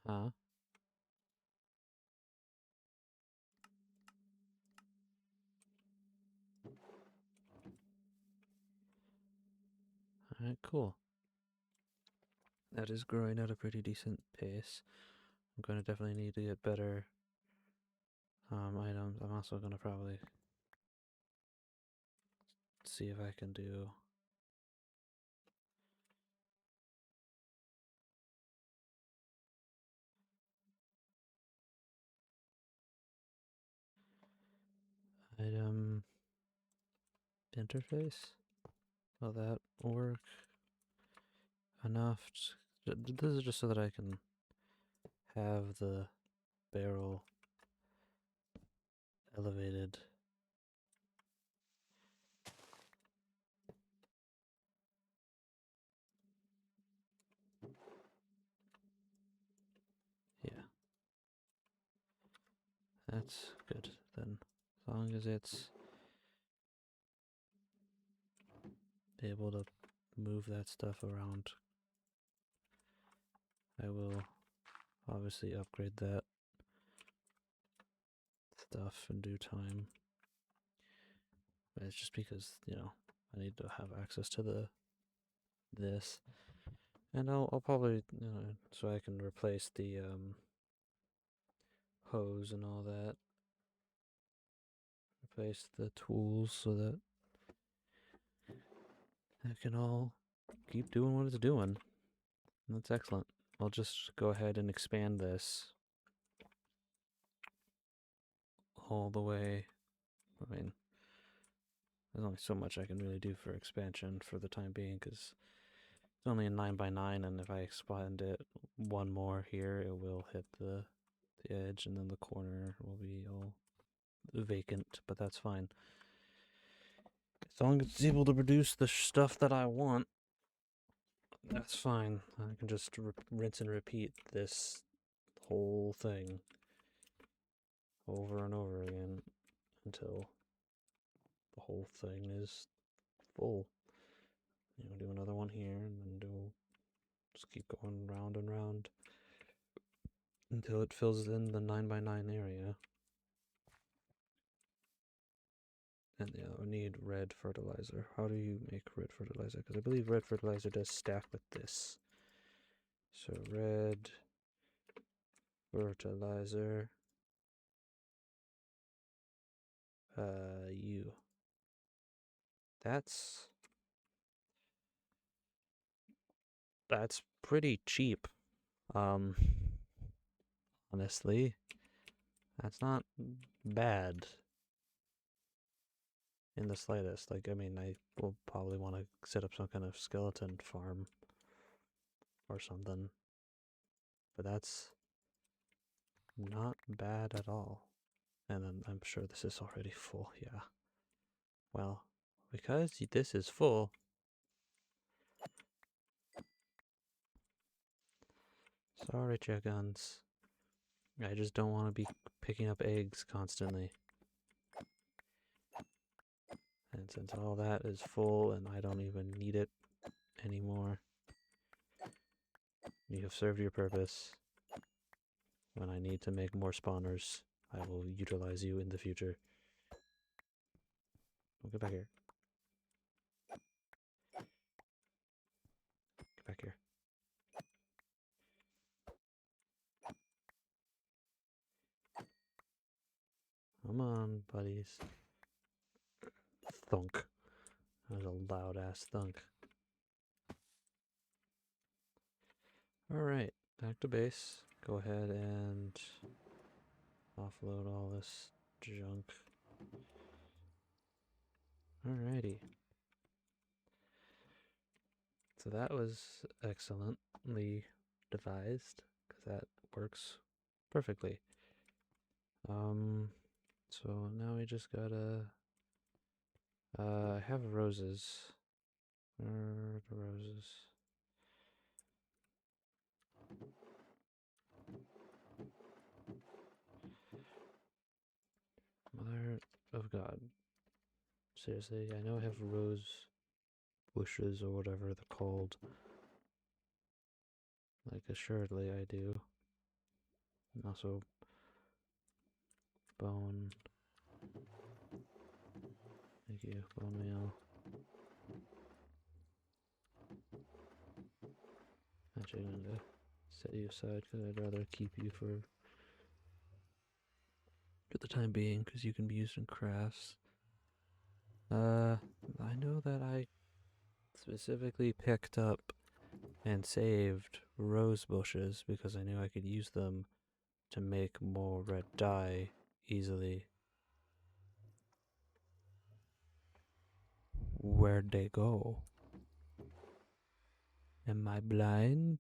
Uh-huh. Alright, cool. That is growing at a pretty decent pace. I'm going to definitely need to get better items. I'm also going to probably see if I can do item interface. Will that work enough? This is just so that I can have the barrel elevated. Yeah. That's good then. As long as it's able to move that stuff around, I will obviously upgrade that stuff in due time. But it's just because, you know, I need to have access to this. And I'll probably, so I can replace the hose and all that. Replace the tools so that it can all keep doing what it's doing. That's excellent. I'll just go ahead and expand this all the way. I mean, there's only so much I can really do for expansion for the time being, because it's only a 9x9, and if I expand it one more here, it will hit the edge, and then the corner will be all vacant, but that's fine. As long as it's able to produce the stuff that I want, that's fine. I can just rinse and repeat this whole thing over and over again until the whole thing is full. You know, do another one here, and then just keep going round and round until it fills in the 9x9 area. And yeah, I need red fertilizer. How do you make red fertilizer? Because I believe red fertilizer does stack with this. So red fertilizer. U. That's pretty cheap. Honestly, that's not bad in the slightest. Like, I mean, I will probably want to set up some kind of skeleton farm or something, but that's not bad at all. And then I'm sure this is already full, yeah. Well, because this is full, sorry chickens, I just don't want to be picking up eggs constantly. And since all that is full and I don't even need it anymore, you have served your purpose. When I need to make more spawners, I will utilize you in the future. We'll get back here. buddies. Thunk. That was a loud ass thunk. Alright, back to base. Go ahead and offload all this junk. Alrighty. So that was excellently devised, because that works perfectly. So now we just gotta have roses. Where are the roses? Mother of God. Seriously, I know I have rose bushes or whatever they're called. Like, assuredly I do. And also, bone. Thank you, bone meal. Actually, I'm going to set you aside because I'd rather keep you for the time being, because you can be used in crafts. I know that I specifically picked up and saved rose bushes because I knew I could use them to make more red dye easily. Where'd they go? Am I blind?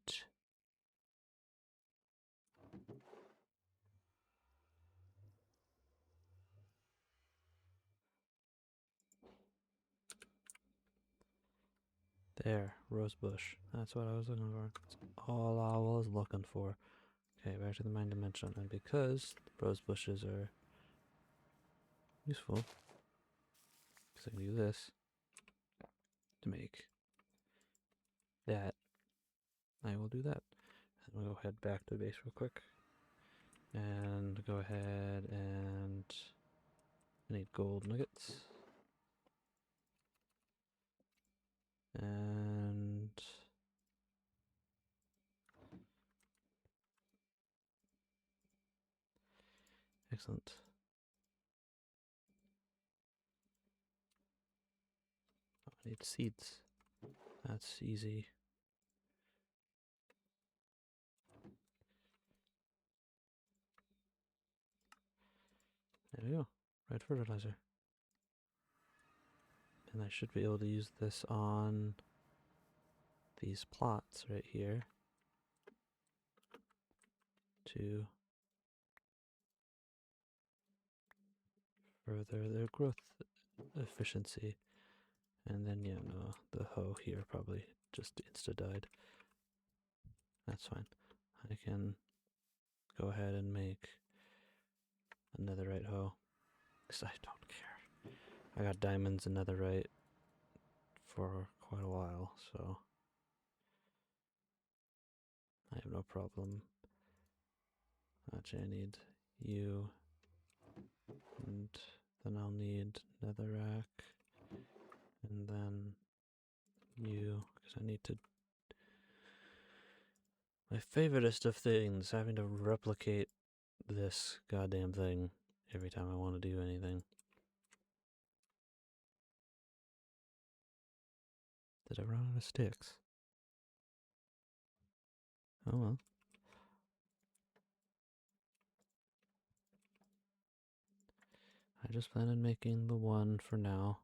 There, rose bush. That's what I was looking for. That's all I was looking for. Okay, back to the mind dimension. And because rose bushes are useful, because I can do this to make that, I will do that. And we'll head back to base real quick. And go ahead and I need gold nuggets. And excellent. Oh, I need seeds. That's easy. There we go. Red fertilizer. And I should be able to use this on these plots right here to further their growth efficiency. And then, yeah, no, the hoe here probably just insta-died. That's fine. I can go ahead and make a netherite hoe, because I don't care. I got diamonds and netherite for quite a while, so I have no problem. Actually, I need you, and then I'll need netherrack, and then you, because I need to. My favoriteest of things, having to replicate this goddamn thing every time I want to do anything. Did I run out of sticks? Oh well. I just plan on making the one for now.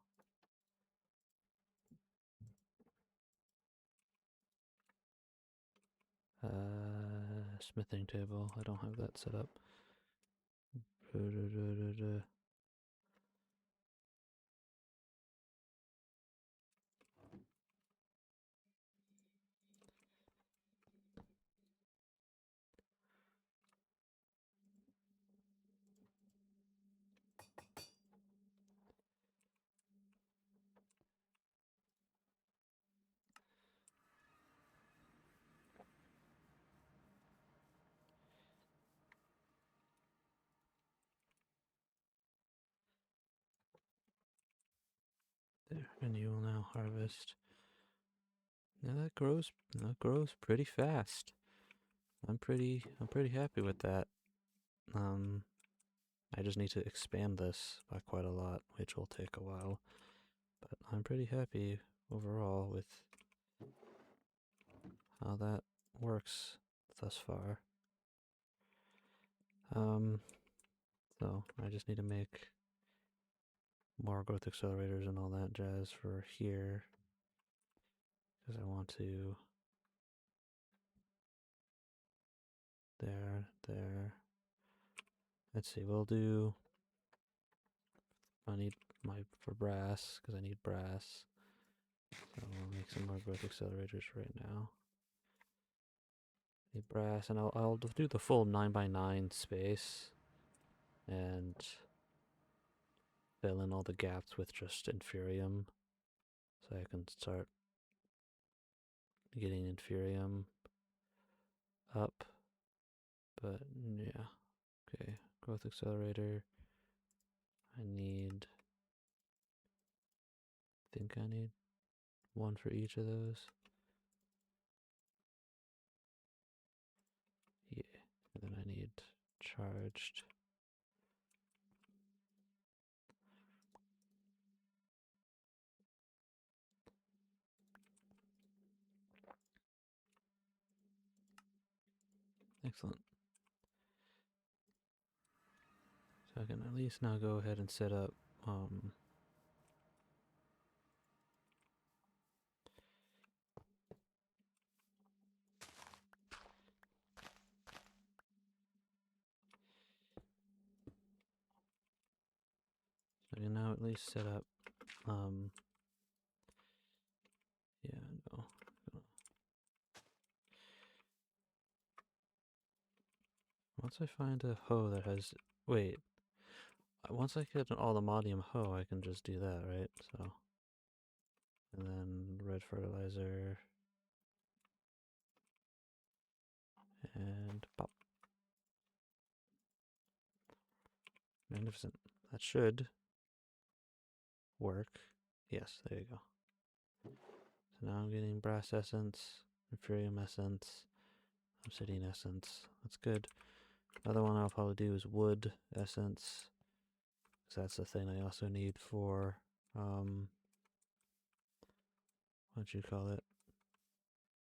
Smithing table. I don't have that set up. There, and you will now harvest. Now that grows pretty fast. I'm pretty happy with that. I just need to expand this by quite a lot, which will take a while. But I'm pretty happy overall with how that works thus far. So I just need to make more growth accelerators and all that jazz for here, because I want to there. Let's see, we'll do, I need for brass, because I need brass. So we'll make some more growth accelerators right now. Need brass, and I'll do the full 9x9 space and fill in all the gaps with just Inferium, so I can start getting Inferium up. But yeah, okay, growth accelerator. I think I need one for each of those. Yeah, and then I need charged. Excellent. So I can at least now go ahead and set up I can now at least set up yeah, no. Once I find a hoe that has, wait, once I get an allthemodium hoe, I can just do that, right? So, and then red fertilizer, and pop. Magnificent. That should work. Yes, there you go. So now I'm getting brass essence, Inferium essence, obsidian essence. That's good. Another one I'll probably do is wood essence, because that's the thing I also need for, what you call it?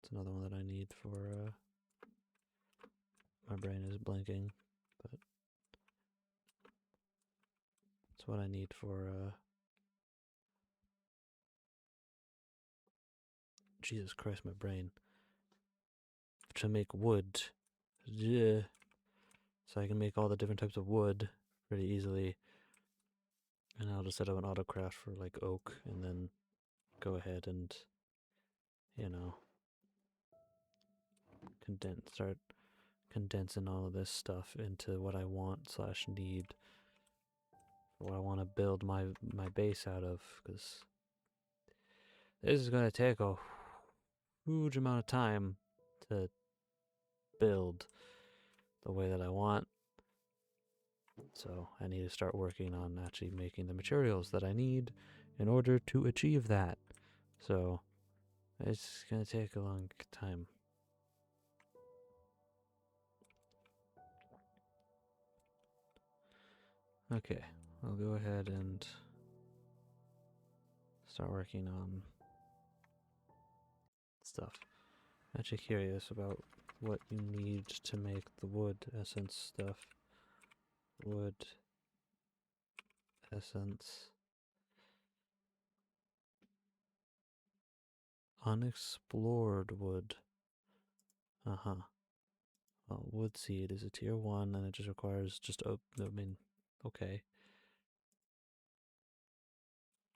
It's another one that I need for, my brain is blinking, but it's what I need for, Jesus Christ, my brain. To make wood. Yeah. So I can make all the different types of wood pretty easily. And I'll just set up an autocraft for like oak and then go ahead and, you know, start condensing all of this stuff into what I want / need, what I want to build my base out of, because this is going to take a huge amount of time to build the way that I want. So I need to start working on actually making the materials that I need in order to achieve that. So it's going to take a long time. Okay, I'll go ahead and start working on stuff. I'm actually curious about what you need to make the wood essence stuff. Wood essence. Unexplored wood. Uh-huh. Well, wood seed is a tier 1 and it just requires just, I mean, okay.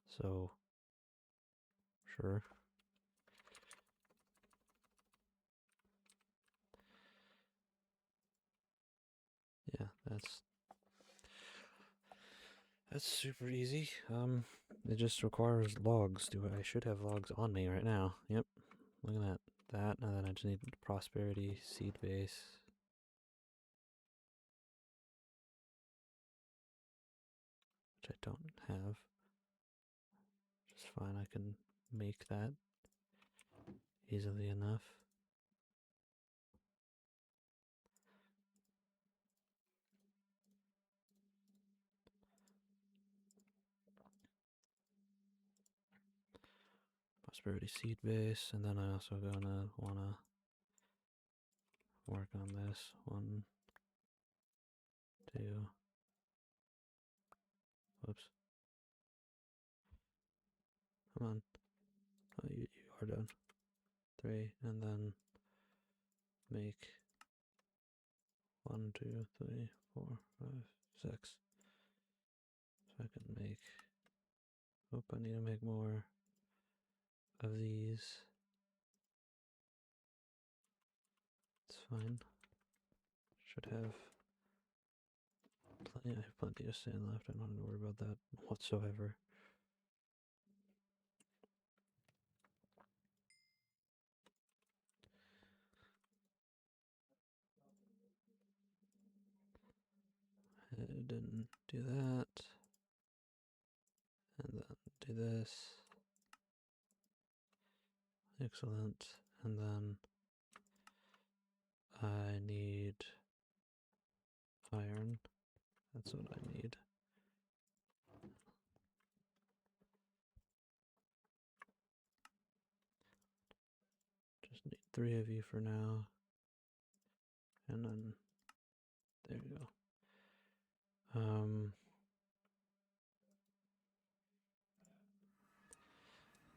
So, sure. Yeah, that's super easy. It just requires logs. I should have logs on me right now. Yep. Look at that, and then I just need prosperity seed base. Which I don't have. Which is fine, I can make that easily enough. prosperity seed base, and then I also gonna wanna work on this. 1, 2. Whoops. Come on. Oh, you are done. 3, and then make 1, 2, 3, 4, 5, 6. So I can make. Hope I need to make more of these. It's fine. Should have plenty. I have plenty of sand left. I don't have to worry about that whatsoever. I didn't do that. And then do this. Excellent. And then I need iron. That's what I need. Just need 3 of you for now. And then there you go.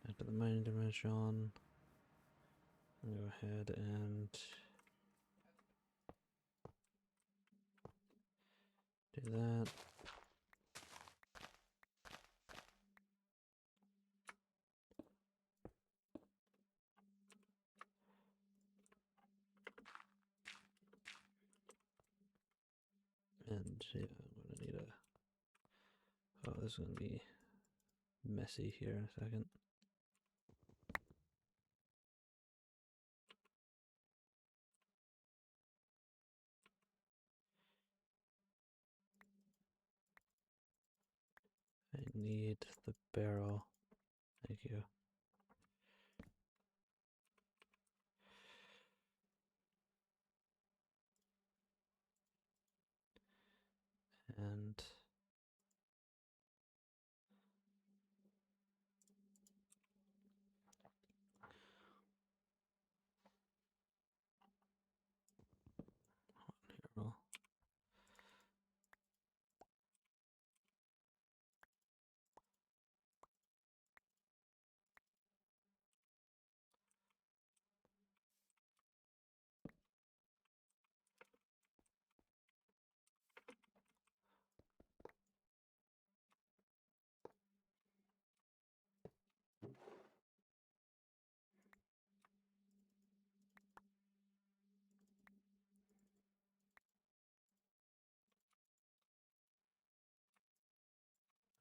Back to the mining dimension. I'll go ahead and do that. And yeah, I'm gonna need a. Oh, this is gonna be messy here in a second. I need the barrel. Thank you. And here we'll.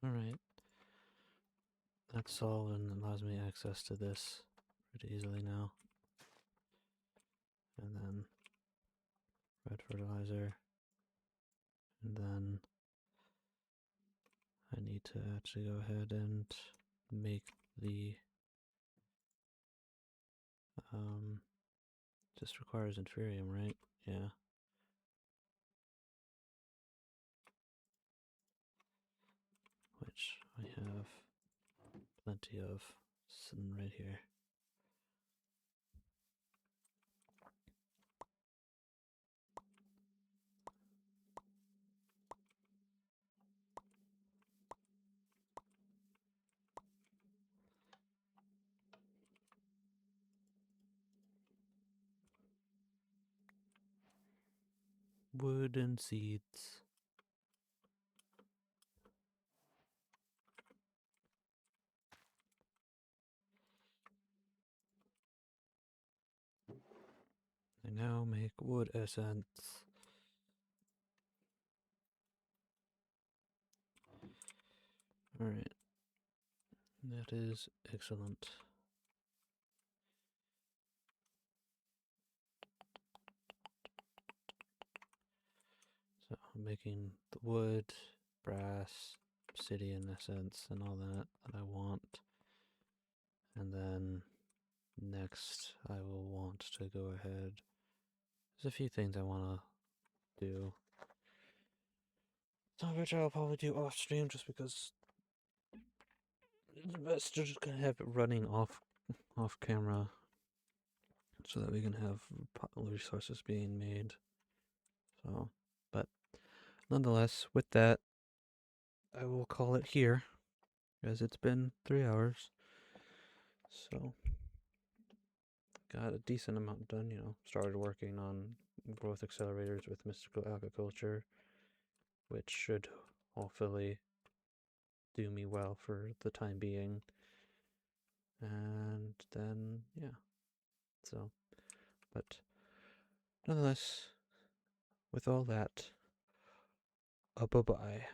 Alright. That's all and allows me access to this pretty easily now. And then red fertilizer. And then I need to actually go ahead and make the just requires inferium, right? Yeah. Which I have plenty of sitting right here. Wood and seeds. I now make wood essence. Alright. That is excellent. So I'm making the wood, brass, obsidian essence, and all that I want. And then next I will want to go ahead. There's a few things I want to do. Some of which I'll probably do off stream just because it's best to just kind of have it running off off camera so that we can have resources being made. So, but nonetheless, with that, I will call it here, as it's been 3 hours. So, got a decent amount done, started working on growth accelerators with mystical agriculture, which should hopefully do me well for the time being. And then, yeah. So, but nonetheless, with all that, bye-bye.